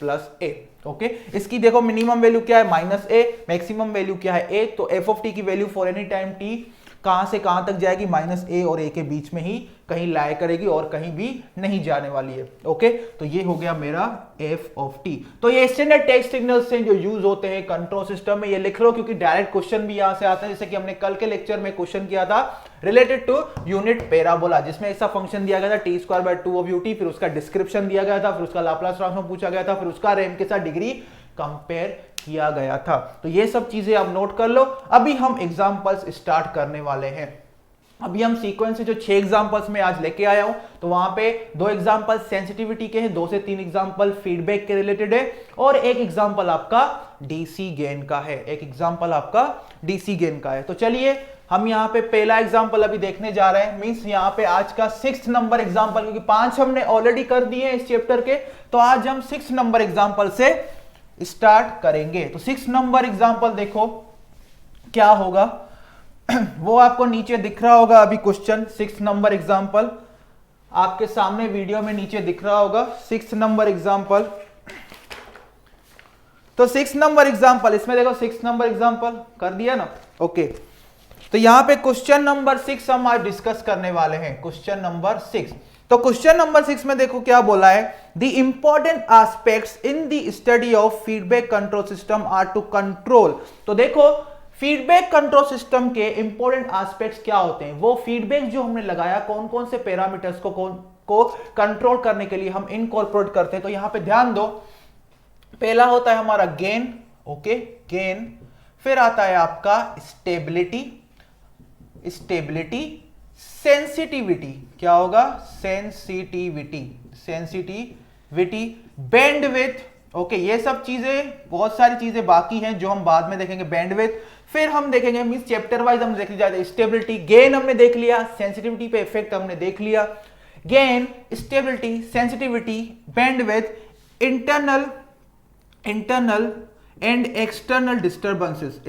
+a। Okay, इसकी देखो मिनिमम वैल्यू क्या है, -a, मैक्सिमम वैल्यू क्या है, a। तो f ऑफ t की value for any time t कहां से कहां तक जाएगी, -a और a के बीच में ही कहीं लाए करेगी और कहीं भी नहीं जाने वाली है। ओके, तो ये हो गया मेरा f ऑफ t। तो ये स्टैंडर्ड टेक्स्ट सिग्नल्स हैं जो यूज होते हैं कंट्रोल सिस्टम में। ये लिख लो क्योंकि डायरेक्ट क्वेश्चन भी यहां से आता है, जैसे कि हमने कल के लेक्चर में क्वेश्चन किया था रिलेटेड टू यूनिट पैराबोला, जिसमें ऐसा फंक्शन दिया गया था t² ऑफ ut, फिर उसका डिस्क्रिप्शन दिया गया था, फिर उसका लाप्लास ट्रांसफॉर्म पूछा गया था, फिर उसका रैंप के साथ डिग्री कंपेयर किया गया था। तो ये सब चीजें आप नोट कर लो। अभी हम एग्जांपल्स स्टार्ट करने वाले हैं। अभी हम सीक्वेंस से जो 6 एग्जांपल्स में आज लेके आया हूं, तो वहां पे 2 एग्जांपल सेंसिटिविटी के हैं, 2 से 3 एग्जांपल फीडबैक के रिलेटेड है, और एक एग्जांपल आपका डीसी गेन का है, एक एग्जांपल आपका डीसी गेन का है। तो चलिए हम यहां पे पहला एग्जांपल अभी देखने जा रहे हैं, मींस यहां पे आज का 6 नंबर एग्जांपल, क्योंकि 5 हमने ऑलरेडी कर दिए हैं इस चैप्टर के, तो आज हम 6 नंबर एग्जांपल से स्टार्ट करेंगे। तो 6 नंबर एग्जांपल देखो क्या होगा, वो आपको नीचे दिख रहा होगा अभी क्वेश्चन। 6 नंबर एग्जांपल आपके सामने वीडियो में नीचे दिख रहा होगा, 6 नंबर एग्जांपल। तो 6 नंबर एग्जांपल, इसमें देखो 6 नंबर एग्जांपल कर दिया ना। ओके, तो यहां पे क्वेश्चन नंबर 6 हम आज डिस्कस करने वाले हैं, क्वेश्चन नंबर 6। तो क्वेश्चन नंबर 6 में देखो क्या बोला है, the important aspects in the study of feedback control system are to control. तो देखो फीडबैक कंट्रोल सिस्टम के इंपॉर्टेंट एस्पेक्ट्स क्या होते हैं, वो फीडबैक जो हमने लगाया कौन कौन से पैरामीटर्स को कंट्रोल करने के लिए हम इनकॉर्पोरेट करते हैं। तो यहां पे ध्यान दो, पहला होता है हमारा गेन। ओके, गेन, फिर आता है आपका स्टेबिलिटी, सेंसिटिविटी, क्या होगा, सेंसिटिविटी, बैंडविड्थ। ओके, ये सब चीजें, बहुत सारी चीजें बाकी हैं जो हम बाद में देखेंगे। बैंडविड्थ, फिर हम देखेंगे, मींस चैप्टर वाइज हम देख लीजिए, स्टेबिलिटी, गेन हमने देख लिया, सेंसिटिविटी पे इफेक्ट हमने देख लिया, gain, stability, sensitivity, bandwidth, internal and external disturbances,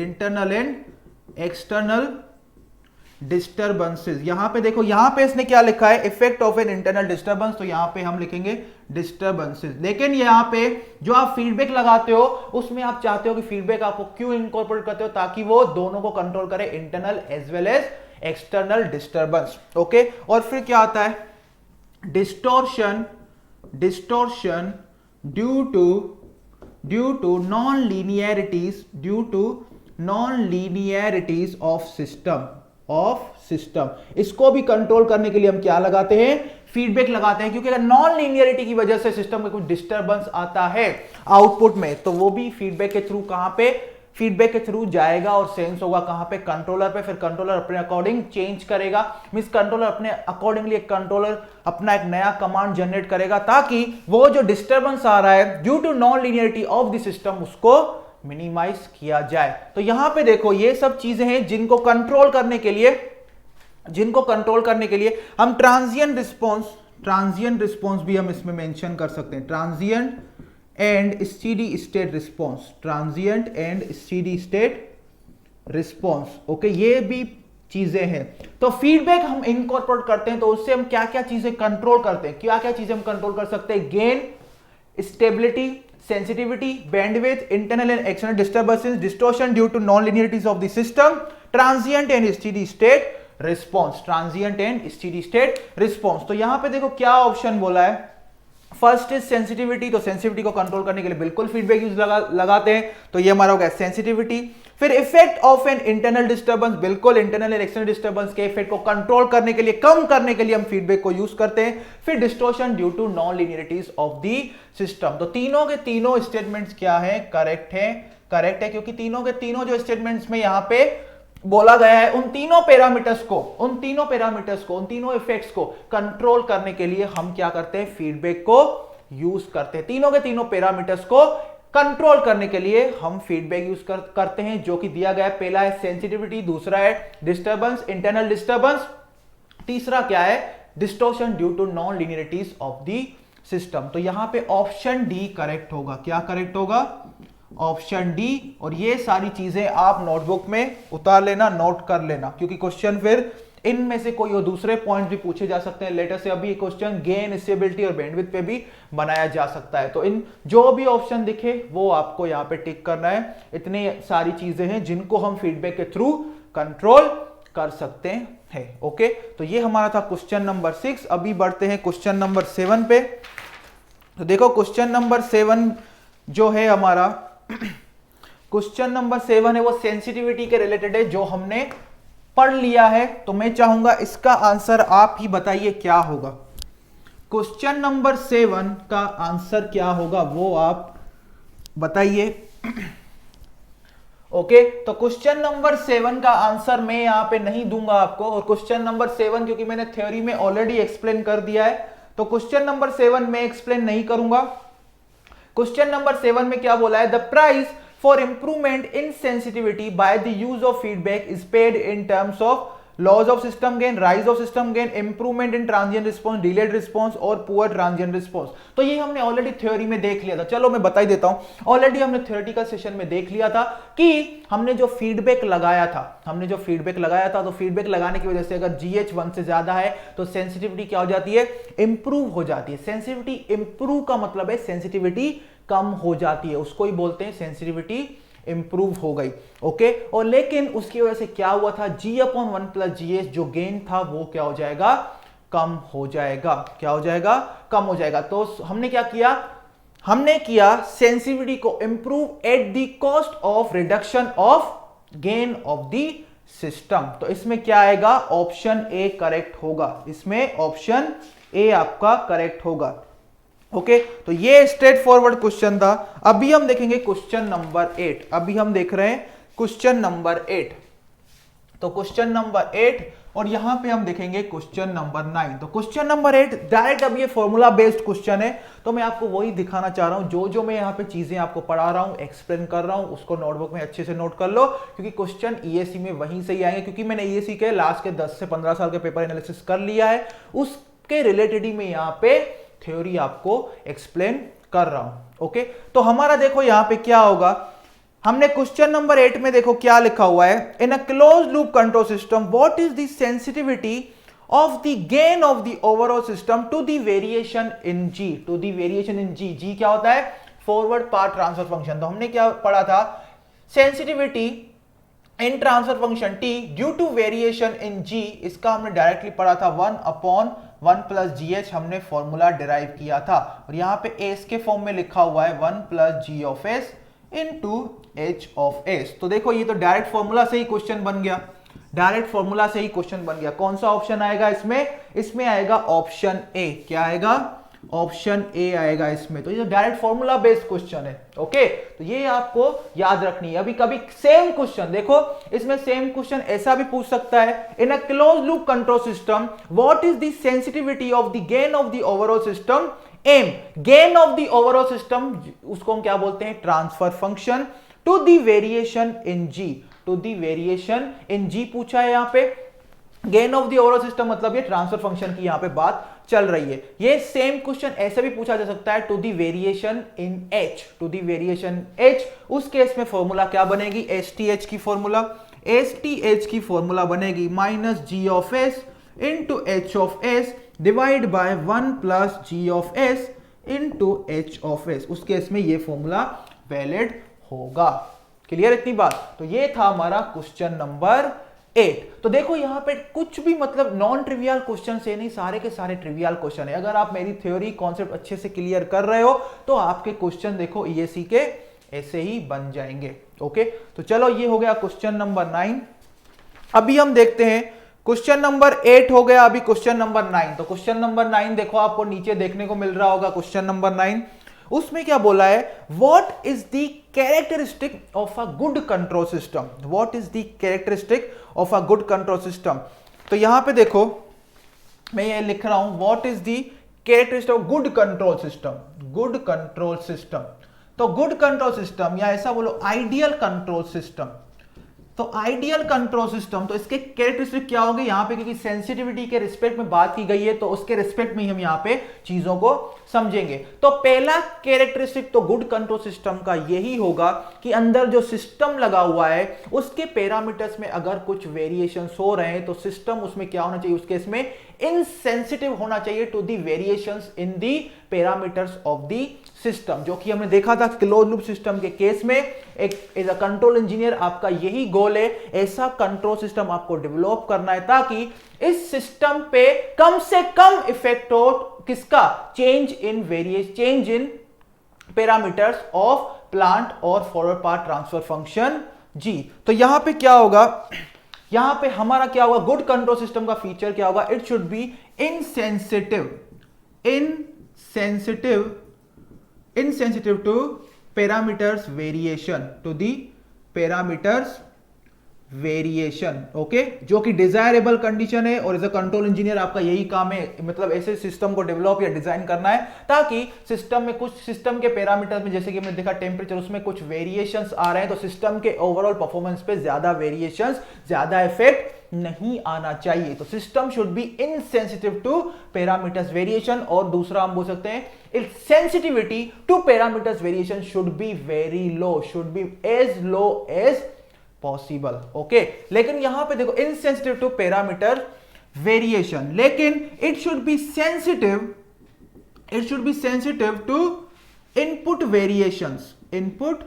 disturbances. यहां पे देखो, यहां पे इसने क्या लिखा है, effect of an internal disturbance, तो यहां पे हम लिखेंगे डिस्टर्बेंसेस। लेकिन यहां पे जो आप फीडबैक लगाते हो उसमें आप चाहते हो कि फीडबैक आपको क्यों इंकॉर्पोरेट करते हो, ताकि वो दोनों को कंट्रोल करे, internal as well as external disturbance. Okay, और फिर क्या आता है, distortion due to non linearities of system. इसको भी कंट्रोल करने के लिए हम क्या लगाते हैं, फीडबैक लगाते हैं, क्योंकि अगर नॉन लीनियरिटी की वजह से सिस्टम में कुछ डिस्टर्बेंस आता है आउटपुट में, तो वो भी फीडबैक के थ्रू कहां पे, फीडबैक के थ्रू जाएगा और सेंस होगा कहां पे, कंट्रोलर पे। फिर कंट्रोलर अपने अकॉर्डिंग चेंज करेगा, मींस कंट्रोलर अपने अकॉर्डिंगली अपना एक नया कमांड जनरेट करेगा, ताकि वो जो डिस्टर्बेंस आ रहा है due to non linearity of the system उसको मिनिमाइज किया जाए। तो यहां पे देखो ये सब चीजें हैं जिनको कंट्रोल करने के लिए हम ट्रांजिएंट रिस्पॉन्स भी हम इसमें मेंशन कर सकते हैं, transient and steady state response, okay, ये भी चीजें हैं। तो फीडबैक हम इनकॉर्पोरेट करते हैं तो उससे हम क्या क्या चीजें कंट्रोल करते हैं, क्या क्या चीजें हम कंट्रोल कर सकते हैं, gain, stability, sensitivity, bandwidth, internal and external disturbances, distortion due to non linearities of the system, transient and steady state response. तो यहां पे देखो क्या ऑप्शन बोला है, फर्स्ट इज सेंसिटिविटी। तो सेंसिटिविटी को कंट्रोल करने के लिए बिल्कुल फीडबैक यूज लगाते हैं, तो ये हमारा हो गया सेंसिटिविटी। फिर effect of an internal disturbance, बिल्कुल इंटरनल एंड एक्सटर्नल डिस्टर्बेंस के इफेक्ट को कंट्रोल करने के लिए, कम करने के लिए हम फीडबैक को यूज करते हैं। फिर distortion due to non linearities of the system. तो तीनों के तीनों स्टेटमेंट्स क्या है, करेक्ट है, क्योंकि तीनों के तीनों जो स्टेटमेंट्स में यहां पे बोला गया है उन तीनों पैरामीटर्स को, उन तीनों इफेक्ट्स को कंट्रोल करने के लिए हम क्या करते हैं, फीडबैक को यूज करते हैं। तीनों के तीनों पैरामीटर्स को कंट्रोल करने के लिए हम फीडबैक यूज करते हैं, जो कि दिया गया है। पहला है सेंसिटिविटी, दूसरा है डिस्टर्बेंस, इंटरनल डिस्टर्बेंस, तीसरा क्या है, distortion due to non linearities of the system. तो यहां पे ऑप्शन डी करेक्ट होगा। क्या करेक्ट होगा, ऑप्शन डी। और ये सारी चीजें आप नोटबुक में उतार लेना, नोट कर लेना, क्योंकि क्वेश्चन फिर इनमें से कोई और दूसरे पॉइंट भी पूछे जा सकते हैं लेटर से। अभी क्वेश्चन गेन, स्टेबिलिटी और बैंडविड्थ पे भी बनाया जा सकता है। तो इन जो भी ऑप्शन दिखे वो आपको यहां पे टिक करना है। इतनी सारी चीजें हैं जिनको हम फीडबैक के थ्रू कंट्रोल कर सकते हैं। ओके, तो ये हमारा था क्वेश्चन नंबर 6। अभी बढ़ते हैं क्वेश्चन नंबर 7 पे। तो देखो क्वेश्चन नंबर 7 जो है हमारा, क्वेश्चन नंबर 7 है वो सेंसिटिविटी के रिलेटेड है, जो हमने पढ़ लिया है। तो मैं चाहूंगा इसका आंसर आप ही बताइए क्या होगा। क्वेश्चन नंबर 7 का आंसर क्या होगा वो आप बताइए। ओके, तो क्वेश्चन नंबर 7 का आंसर मैं यहां पे नहीं दूंगा आपको। और क्वेश्चन नंबर 7 क्योंकि मैंने थ्योरी में ऑलरेडी एक्सप्लेन कर दिया है, तो क्वेश्चन नंबर 7 में एक्सप्लेन नहीं करूंगा। क्वेश्चन नंबर 7 में क्या बोला है, the price for improvement in sensitivity by the use of feedback is paid in terms of loss of system gain, rise of system gain, improvement in transient response, delayed response और poor transient response। तो ये हमने ऑलरेडी थ्योरी में देख लिया था। चलो मैं बता ही देता हूं, ऑलरेडी हमने थ्योरेटिकल सेशन में देख लिया था कि हमने जो फीडबैक लगाया था, तो फीडबैक लगाने की वजह से अगर GH 1 से ज्यादा है तो सेंसिटिविटी क्या हो जाती है, इंप्रूव हो जाती है। सेंसिटिविटी इंप्रूव का मतलब है सेंसिटिविटी कम हो जाती है, उसको ही बोलते हैं सेंसिटिविटी इंप्रूव हो गई। ओके, और लेकिन उसकी वजह से क्या हुआ था, G/1 + GH जो गेन था वो क्या हो जाएगा, कम हो जाएगा। कम हो जाएगा। तो हमने क्या किया, सेंसिटिविटी को improve at the cost of reduction of gain of the system. तो इसमें क्या आएगा, ऑप्शन ए करेक्ट होगा। इसमें ऑप्शन ए आपका करेक्ट होगा। ओके, तो ये स्ट्रेट फॉरवर्ड क्वेश्चन था। अभी हम देखेंगे क्वेश्चन नंबर 8। अभी हम देख रहे हैं क्वेश्चन नंबर 8। तो क्वेश्चन नंबर 8 और यहां पे हम देखेंगे क्वेश्चन नंबर 9। तो क्वेश्चन नंबर 8 डायरेक्ट अब ये फॉर्मूला बेस्ड क्वेश्चन है, तो मैं आपको वही दिखाना चाह रहा हूं। जो मैं यहां पे चीजें आपको पढ़ा रहा हूं, एक्सप्लेन कर रहा हूं, उसको नोटबुक में अच्छे से नोट कर लो, क्योंकि क्वेश्चन ईएससी में वहीं से ही आएंगे। क्योंकि मैंने ईएससी के लास्ट के 10 से 15 साल के पेपर एनालिसिस कर लिया है, उसके रिलेटेड ही मैं यहां पे थ्योरी आपको एक्सप्लेन कर रहा हूं। ओके, तो हमारा देखो यहां पे क्या होगा, हमने क्वेश्चन नंबर 8 में देखो क्या लिखा हुआ है, in a close loop control system what is the sensitivity of the gain of the overall system to the variation in G. G क्या होता है, फॉरवर्ड पाथ ट्रांसफर फंक्शन। तो हमने क्या पढ़ा था, sensitivity in transfer function t due to variation in g, इसका हमने डायरेक्टली पढ़ा था 1/1 + GH, हमने फॉर्मूला डिराइव किया था। और यहां पे s के फॉर्म में लिखा हुआ है 1 + G of s into H of s। तो देखो ये तो डायरेक्ट फॉर्मूला से ही क्वेश्चन बन गया। कौन सा ऑप्शन आएगा इसमें आएगा ऑप्शन ए। क्या आएगा, ऑप्शन ए आएगा इसमें। तो ये डायरेक्ट फॉर्मूला बेस्ड क्वेश्चन है। ओके, तो ये आपको याद रखनी है। अभी कभी सेम क्वेश्चन देखो, इसमें सेम क्वेश्चन ऐसा भी पूछ सकता है, in a close loop control system what is the sensitivity of the gain of the overall system एम। Gain of the overall system उसको हम क्या बोलते हैं, transfer function. To the variation in G, to the variation in G पूछा है यहां पे। Gain of the overall system मतलब ये ट्रांसफर फंक्शन की यहां पे बात चल रही है। ये सेम क्वेश्चन ऐसे भी पूछा जा सकता है to the variation in H, to the variation H. उस केस में फॉर्मूला क्या बनेगी, एस टी एच की फॉर्मूला, एस टी एच की फॉर्मूला बनेगी minus G of S into H of S divide by 1 plus G of S into H of S. उस केस में ये फॉर्मूला वैलिड होगा। क्लियर इतनी बात। तो ये था हमारा क्वेश्चन नंबर 8। तो देखो यहां पे कुछ भी मतलब नॉन ट्रिवियल क्वेश्चन से नहीं, सारे के सारे ट्रिवियल क्वेश्चन है। अगर आप मेरी थ्योरी कॉन्सेप्ट अच्छे से क्लियर कर रहे हो तो आपके क्वेश्चन देखो ईएसी के ऐसे ही बन जाएंगे। ओके, तो चलो ये हो गया क्वेश्चन नंबर 9। अभी हम देखते हैं क्वेश्चन नंबर 8 हो गया, अभी क्वेश्चन नंबर 9। तो क्वेश्चन नंबर 9 देखो आपको नीचे देखने को मिल रहा होगा क्वेश्चन नंबर 9। उसमें क्या बोला है, what is the characteristic of a good control system, what is the characteristic of a good control system. तो यहां पे देखो मैं ये लिख रहा हूं what is the characteristic of good control system, good control system. तो गुड कंट्रोल सिस्टम या ऐसा बोलो आइडियल कंट्रोल सिस्टम। तो आइडियल कंट्रोल सिस्टम, तो इसके कैरेक्टरिस्टिक क्या होंगे यहां पे, क्योंकि सेंसिटिविटी के रिस्पेक्ट में बात की गई है तो उसके रिस्पेक्ट में ही हम यहां पे चीजों को समझेंगे। तो पहला कैरेक्टरिस्टिक तो गुड कंट्रोल सिस्टम का यही होगा कि अंदर जो सिस्टम लगा हुआ है उसके पैरामीटर्स में अगर कुछ वेरिएशंस हो रहे हैं तो सिस्टम उसमें क्या होना चाहिए, उसके इसमें इनसेंसिटिव होना चाहिए to the variations in the parameters of the system, जो कि हमने देखा था क्लोज लूप सिस्टम के केस में। एक एज अ कंट्रोल इंजीनियर आपका यही गोल है, ऐसा कंट्रोल सिस्टम आपको डेवलप करना है ताकि इस सिस्टम पे कम से कम इफेक्ट हो किसका, change in parameters of plant और फॉरवर्ड पाथ ट्रांसफर फंक्शन जी। तो यहां पे क्या होगा, यहां पे हमारा क्या होगा, गुड कंट्रोल सिस्टम का फीचर क्या होगा, it should B insensitive to parameters variation, to the parameters variation. Okay, जो कि डिजायरेबल कंडीशन है और एज अ कंट्रोल इंजीनियर आपका यही काम है, मतलब ऐसे सिस्टम को डेवलप या डिजाइन करना है ताकि सिस्टम में कुछ सिस्टम के पैरामीटर में जैसे कि हमने देखा टेम्परेचर, उसमें कुछ वेरिएशंस आ रहे हैं तो सिस्टम के ओवरऑल परफॉर्मेंस पे ज्यादा वेरिएशंस, ज्यादा इफेक्ट नहीं आना चाहिए। तो system should be insensitive to parameters variation, और दूसरा हम बोल सकते हैं its sensitivity to parameters variation should be very low, should be as low as possible. Okay, लेकिन यहां पे देखो इनसेंसिटिव टू पैरामीटर वेरिएशन, लेकिन it should be sensitive to input variations, input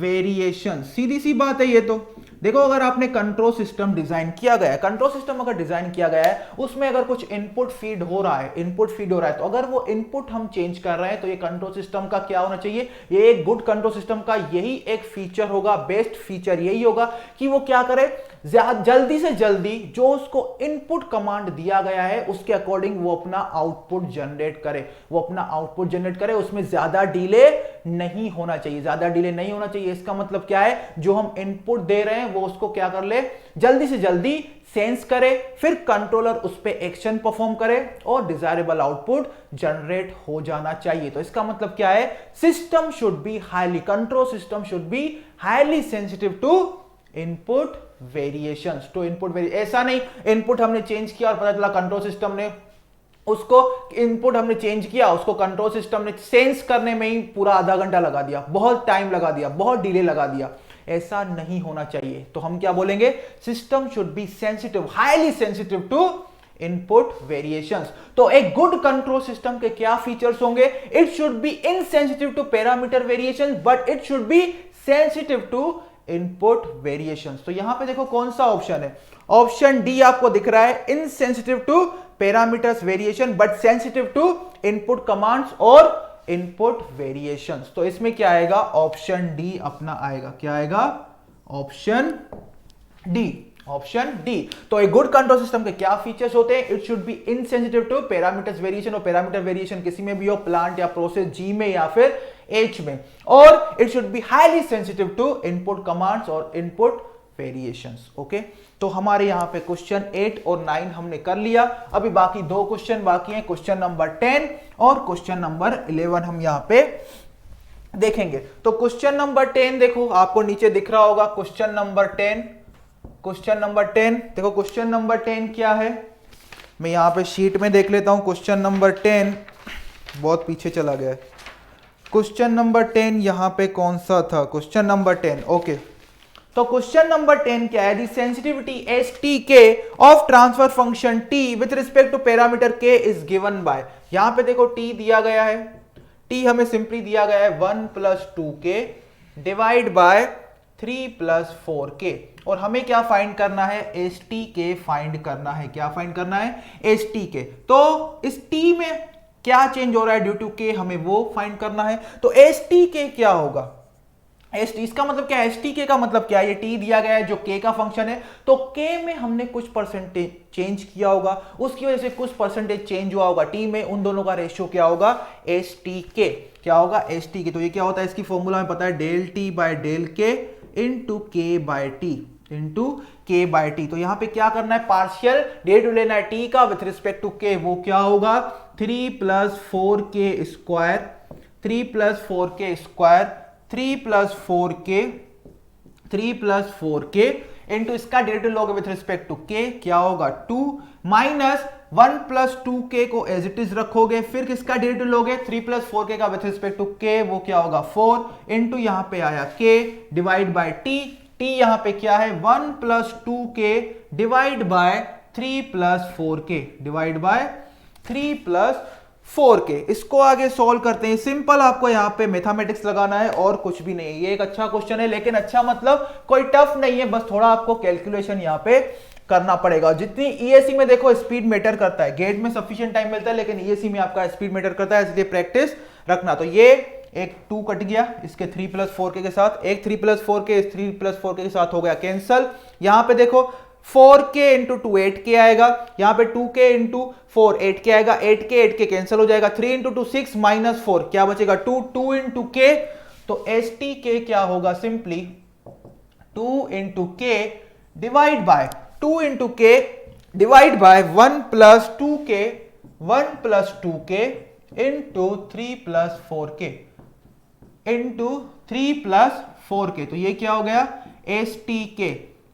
variation. सीधी सी बात है ये। तो देखो अगर आपने कंट्रोल सिस्टम डिजाइन किया गया है, कंट्रोल सिस्टम अगर डिजाइन किया गया है उसमें अगर कुछ इनपुट फीड हो रहा है, तो अगर वो इनपुट हम चेंज कर रहे हैं तो ये कंट्रोल सिस्टम का क्या होना चाहिए, ये एक गुड कंट्रोल सिस्टम का यही एक फीचर होगा, बेस्ट फीचर यही होगा कि वो क्या करे, जल्दी से जल्दी जो उसको इनपुट कमांड दिया गया है उसके अकॉर्डिंग वो अपना आउटपुट जनरेट करे, उसमें ज्यादा डिले नहीं होना चाहिए, इसका मतलब क्या है, जो हम इनपुट दे रहे हैं वो उसको क्या कर ले, जल्दी से जल्दी सेंस करे, फिर कंट्रोलर उस पे एक्शन परफॉर्म करे और डिजायरेबल आउटपुट जनरेट हो जाना चाहिए। तो इसका मतलब क्या है, control system should be highly sensitive to input variations, ऐसा नहीं इनपुट हमने चेंज किया और पता चला कंट्रोल सिस्टम ने उसको, इनपुट हमने चेंज किया उसको कंट्रोल सिस्टम ने सेंस करने में ही पूरा आधा घंटा लगा दिया, बहुत टाइम लगा दिया, बहुत डिले लगा दिया, ऐसा नहीं होना चाहिए। तो हम क्या बोलेंगे, system should be sensitive, highly sensitive to input variations. तो एक गुड कंट्रोल सिस्टम के क्या फीचर्स होंगे, it should be insensitive to parameter variations but it should be sensitive to input variations. तो यहां पे देखो कौन सा ऑप्शन है, ऑप्शन डी आपको दिख रहा है, insensitive to parameters variation but sensitive to input commands और इनपुट वेरिएशंस। तो इसमें क्या आएगा, ऑप्शन डी अपना आएगा, क्या आएगा, ऑप्शन डी। तो एक गुड कंट्रोल सिस्टम के क्या फीचर्स होते हैं, it should be insensitive to parameters variation, और पैरामीटर वेरिएशन किसी में भी हो, प्लांट या प्रोसेस, जी में या फिर एच में, और it should be highly sensitive to input commands और इनपुट वेरिएशंस। ओके, तो हमारे यहां पे क्वेश्चन 8 और 9 हमने कर लिया। अभी बाकी 2 क्वेश्चन बाकी हैं, क्वेश्चन नंबर 10 और क्वेश्चन नंबर 11 हम यहां पे देखेंगे। तो क्वेश्चन नंबर 10 देखो, आपको नीचे दिख रहा होगा क्वेश्चन नंबर 10। क्वेश्चन नंबर 10 देखो, क्वेश्चन नंबर 10 क्या है, मैं यहां पे शीट में देख लेता हूं। क्वेश्चन नंबर 10 बहुत पीछे चला गया है। क्वेश्चन नंबर 10 यहां पे कौन सा था, क्वेश्चन नंबर 10, ओके। तो क्वेश्चन नंबर 10 क्या है, the sensitivity S T K of transfer function T with respect to parameter K is given by, यहां पे देखो टी दिया गया है, टी हमें सिंपली दिया गया है 1 + 2k डिवाइड बाय 3 + 4k, और हमें क्या फाइंड करना है, एस टी के फाइंड करना है। क्या फाइंड करना है, एस टी के। तो इस टी में क्या चेंज हो रहा है ड्यू टू के, हमें वो फाइंड करना है। तो एस टी के क्या होगा, एस टी, इसका मतलब क्या है, एस टी के का मतलब क्या है, ये टी दिया गया है जो के का फंक्शन है, तो के में हमने कुछ परसेंटेज चेंज किया होगा, उसकी वजह से कुछ परसेंटेज चेंज हुआ होगा टी में, उन दोनों का रेशियो क्या होगा, एस टी के। क्या होगा, एस टी के। तो ये क्या होता है, इसकी फॉर्मूला हमें पता है, डेल टी बाय डेल के इंटू के बाय टी, इंटू के बाय टी। तो यहां पे क्या करना है, पार्शियल डेरिवेटिव लेना है टी का विथ रिस्पेक्ट टू के, वो क्या होगा 3 + 4k square, 3 + 4k square, 3 + 4k, 3 + 4k into इसका डेरिवेटिव लोगे विथ रिस्पेक्ट टू के, क्या होगा 2 माइनस 1 + 2k को एज इट इज रखोगे, फिर किसका डेरिवेटिव लोगे 3 + 4k का विथ रिस्पेक्ट टू के, वो क्या होगा 4 इंटू यहां पे आया k divide by T, T यहां पे क्या है 1 + 2k divide by 3 + 4k, divide by 3 + 4k। इसको आगे सॉल्व करते हैं। सिंपल आपको यहां पे मैथमेटिक्स लगाना है और कुछ भी नहीं है। ये एक अच्छा क्वेश्चन है, लेकिन अच्छा मतलब कोई टफ नहीं है, बस थोड़ा आपको कैलकुलेशन यहां पे करना पड़ेगा। जितनी ईएससी में देखो स्पीड मैटर करता है, गेट में सफिशिएंट टाइम मिलता है, लेकिन ईएससी में आपका स्पीड मैटर करता है, इसलिए प्रैक्टिस रखना। तो ये एक 2 कट गया इसके 3 + 4k के साथ, एक 3 + 4k इस 3 + 4k के साथ हो गया कैंसल। यहां पे देखो 4k इंटू 2 8k आएगा, यहां पे 2k इंटू 4 8k आएगा, 8k कैंसिल हो जाएगा, 3 इंटू 2 6 -4 क्या बचेगा 2, 2 इंटू k। तो एस टी के क्या होगा, simply 2 into k divide by 2 into k divide by 1 + 2k, 1 + 2k into 3 + 4k into 3 + 4k। तो ये क्या हो गया एस टी के,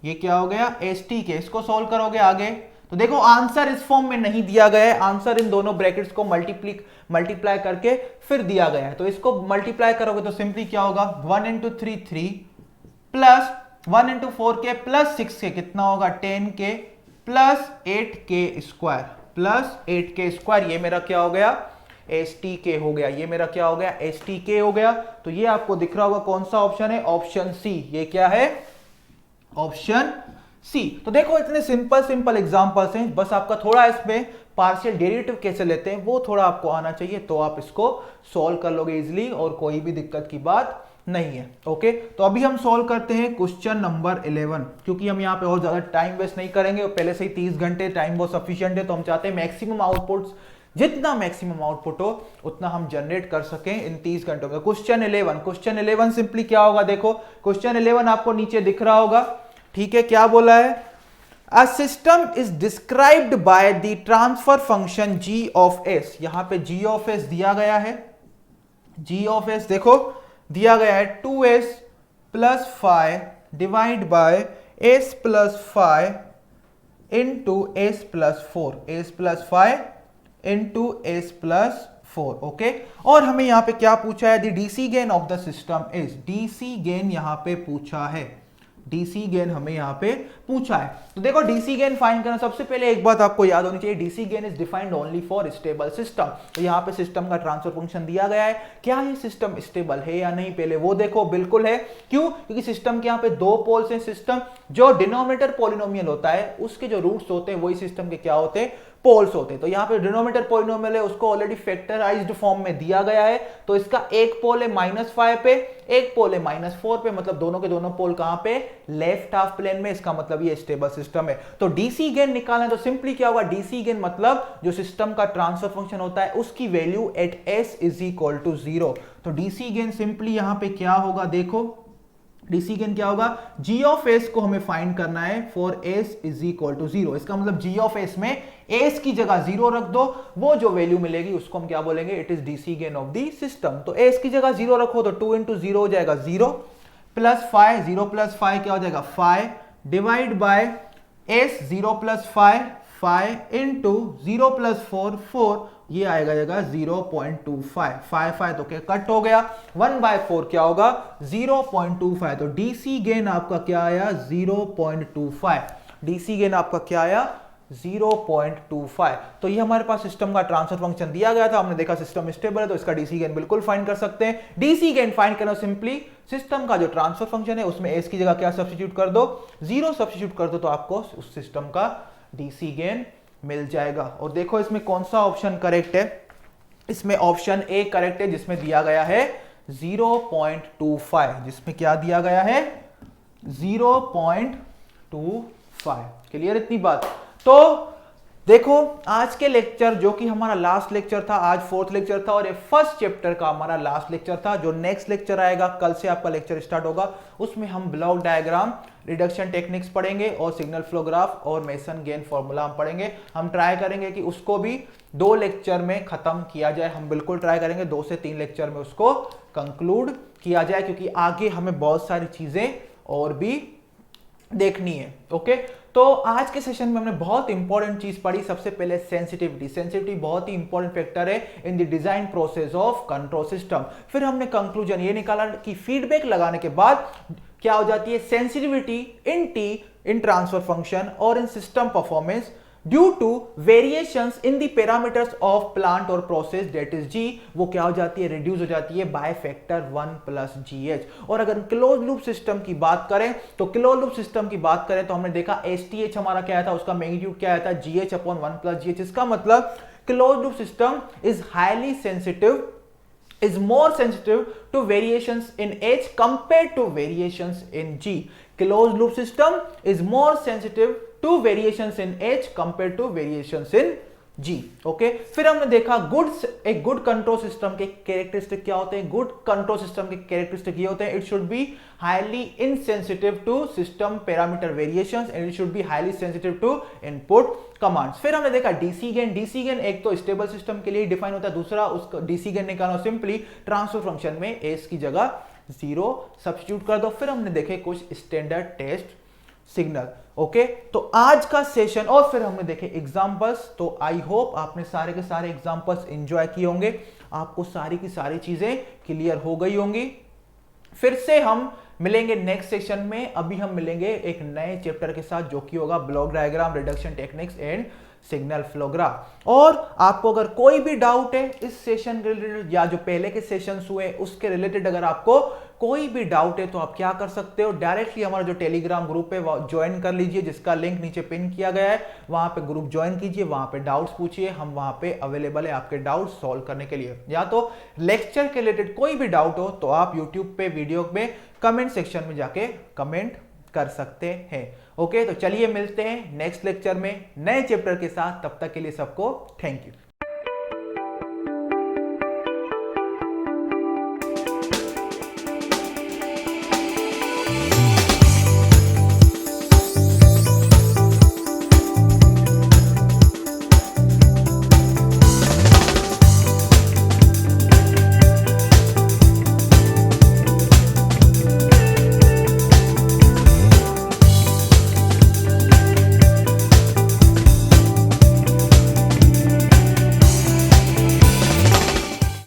ये क्या हो गया एस टी के। इसको सॉल्व करोगे आगे तो देखो आंसर इस फॉर्म में नहीं दिया गया है, आंसर इन दोनों ब्रैकेट्स को मल्टीप्लाई करके फिर दिया गया है। तो इसको मल्टीप्लाई करोगे तो सिंपली क्या होगा 1 into 3 3 plus 1 into 4k plus 6k कितना होगा 10k plus 8k square, plus 8k square. ये मेरा क्या हो गया एस टी के हो गया, ये मेरा क्या हो गया एस टी के हो गया। तो ये आपको दिख रहा होगा कौन सा ऑप्शन है, ऑप्शन सी। ये क्या है ऑप्शन सी। तो देखो इतने सिंपल एग्जांपल्स हैं, बस आपका थोड़ा इसमें पार्शियल डेरिवेटिव कैसे लेते हैं वो थोड़ा आपको आना चाहिए, तो आप इसको सॉल्व कर लोगे इजीली और कोई भी दिक्कत की बात नहीं है। ओके, तो अभी हम सॉल्व करते हैं क्वेश्चन नंबर 11, क्योंकि हम यहाँ पे और ज्यादा टाइम वेस्ट नहीं करेंगे, पहले से ही 30 घंटे टाइम बहुत सफिशिएंट है, तो हम चाहते हैं मैक्सिमम आउटपुट्स, जितना मैक्सिमम आउटपुट हो उतना हम जनरेट कर सकें इन 30 घंटों में। क्वेश्चन 11 सिंपली क्या होगा, देखो क्वेश्चन 11 आपको नीचे दिख रहा होगा, ठीक है। क्या बोला है, a system is described by the transfer function g of s। यहां पे g ऑफ s दिया गया है, g ऑफ s देखो दिया गया है 2s plus 5 divide by s plus 5 into s plus 4, s plus 5 into s plus 4। Okay, और हमें यहां पे क्या पूछा है, the DC gain of the system is, DC gain यहां पे पूछा है, डीसी गेन हमें यहां पे पूछा है। तो देखो डीसी गेन फाइंड करना, सबसे पहले एक बात आपको याद होनी चाहिए, DC gain is defined only for stable system. तो यहां पे सिस्टम का ट्रांसफर फंक्शन दिया गया है, क्या ये सिस्टम स्टेबल है या नहीं, पहले वो देखो। बिल्कुल है, क्यों, क्योंकि सिस्टम के यहां पे 2 पोल्स हैं। सिस्टम जो डिनोमिनेटर पॉलिनोमियल होता है उसके जो रूट्स होते हैं वही सिस्टम के क्या होते हैं, पोल्स होते हैं। तो यहाँ पे डिनोमिनेटर पॉलिनोमियल है, उसको ऑलरेडी फैक्टराइज्ड फॉर्म में दिया गया है, तो इसका एक पोल है -5 पे, एक पोल है -4 पे, मतलब दोनों के दोनों पोल कहां पे, लेफ्ट हाफ प्लेन में। इसका मतलब ये स्टेबल सिस्टम है। तो डीसी गेन निकालना है तो सिंपली क्या होगा, डीसी गेन मतलब जो सिस्टम का ट्रांसफर फंक्शन होता है उसकी value at s is equal to 0। तो डीसी गेन सिंपली यहां पे क्या होगा, देखो डीसी गेन क्या होगा, जी ऑफ एस को हमें फाइंड करना है for S is equal to 0। इसका मतलब जी ऑफ एस में एस की जगह 0 रख दो, वो जो वैल्यू मिलेगी उसको हम क्या बोलेंगे, it is DC gain of the system. तो एस की जगह 0 रखो तो 2 इंटू 0 हो जाएगा 0 प्लस 5, 0 प्लस 5 क्या हो जाएगा 5 divide by S 0 plus 5 5 into 0 plus 4 4, ये आएगा जाएगा 0.25, 5 तो क्या कट हो गया, 1/4 क्या होगा 0.25। तो डीसी गेन आपका क्या आया 0.25, डीसी गेन आपका क्या आया 0.25। तो ये हमारे पास सिस्टम का ट्रांसफर फंक्शन दिया गया था, हमने देखा सिस्टम स्टेबल है तो इसका डीसी गेन बिल्कुल फाइंड कर सकते हैं। डीसी गेन फाइंड करना सिंपली सिस्टम का जो ट्रांसफर फंक्शन है उसमें एस की जगह क्या सब्स्टिट्यूट कर दो, 0 सब्स्टिट्यूट कर दो तो आपको उस सिस्टम का डीसी गेन मिल जाएगा। और देखो इसमें कौन सा ऑप्शन करेक्ट है, इसमें ऑप्शन ए करेक्ट है जिसमें दिया गया है 0.25, जिसमें क्या दिया गया है 0.25। क्लियर इतनी बात। तो देखो आज के लेक्चर जो कि हमारा लास्ट लेक्चर था, आज 4th लेक्चर था और ये फर्स्ट चैप्टर का हमारा लास्ट लेक्चर था। जो नेक्स्ट लेक्चर आएगा कल से आपका लेक्चर स्टार्ट होगा, उसमें हम ब्लॉक डायग्राम, रिडक्शन टेक्निक्स पढ़ेंगे और सिग्नल फ्लो ग्राफ और मेसन गेन फॉर्मूला हम पढ़ेंगे। हम ट्राई करेंगे कि उसको भी 2 लेक्चर में खत्म किया जाए, हम बिल्कुल ट्राई करेंगे 2 से 3 लेक्चर में उसको कंक्लूड किया जाए, क्योंकि आगे हमें बहुत सारी चीजें और भी देखनी है। ओके, तो आज के सेशन में हमने बहुत इंपॉर्टेंट चीज पढ़ी। सबसे पहले सेंसिटिविटी, सेंसिटिविटी बहुत ही इंपॉर्टेंट फैक्टर है in the design process of control system. फिर हमने कंक्लूजन ये निकाला कि फीडबैक लगाने के बाद क्या हो जाती है sensitivity in T in transfer function और in system performance due to variations in the parameters of plant और प्रोसेस दैट इज जी, वो क्या हो जाती है रिड्यूस हो जाती है बाय फैक्टर 1 प्लस जीएच। और अगर क्लोज लूप सिस्टम की बात करें तो क्लोज लूप सिस्टम की बात करें तो हमने देखा एसटीएच हमारा क्या था, उसका मैग्नीट्यूड क्या आया था जीएच अपॉन 1 प्लस जीएच। इसका मतलब close loop system is highly sensitive, is more sensitive to variations in H compared to variations in G. Closed loop system is more sensitive to variations in H compared to variations in G. Okay, फिर हमने देखा एक गुड कंट्रोल सिस्टम के कैरेक्टरिस्टिक क्या होते हैं। गुड कंट्रोल सिस्टम के कैरेक्टरिस्टिक ये होते हैं, it should be highly insensitive to system parameter variations and it should be highly sensitive to input commands. फिर हमने देखा डीसी गेन, डीसी गेन एक तो स्टेबल सिस्टम के लिए डिफाइन होता है, दूसरा उसका डीसी गेन निकालना सिंपली ट्रांसफर फंक्शन में एस की जगह 0 सब्स्टिट्यूट कर दो। फिर हमने देखे कुछ स्टैंडर्ड टेस्ट सिग्नल। ओके, तो आज का सेशन और फिर हमने देखे एग्जांपल्स। तो आई होप आपने सारे के सारे एग्जांपल्स एंजॉय किए होंगे, आपको सारी की सारी चीजें क्लियर हो गई होंगी। फिर से हम मिलेंगे नेक्स्ट सेशन में। अभी हम मिलेंगे एक नए चैप्टर के साथ जो कि होगा block diagram, reduction techniques and signal flow graph. और आपको अगर कोई भी डाउट है इस सेशन के रिलेटेड या जो पहले के सेशंस हुए उसके रिलेटेड, अगर आपको कोई भी डाउट है तो आप क्या कर सकते हो, डायरेक्टली हमारा जो टेलीग्राम ग्रुप है वो ज्वाइन कर लीजिए, जिसका लिंक नीचे पिन किया गया है, वहां पे ग्रुप ज्वाइन कीजिए, वहां पे डाउट्स पूछिए, हम वहां पे अवेलेबल है आपके डाउट्स सॉल्व करने के लिए। या तो लेक्चर के रिलेटेड कोई भी डाउट हो तो आप यूट्यूब पे वीडियो में कमेंट सेक्शन में जाके कमेंट कर सकते हैं। ओके, तो चलिए मिलते हैं नेक्स्ट लेक्चर में नए चैप्टर के साथ, तब तक के लिए सबको थैंक यू।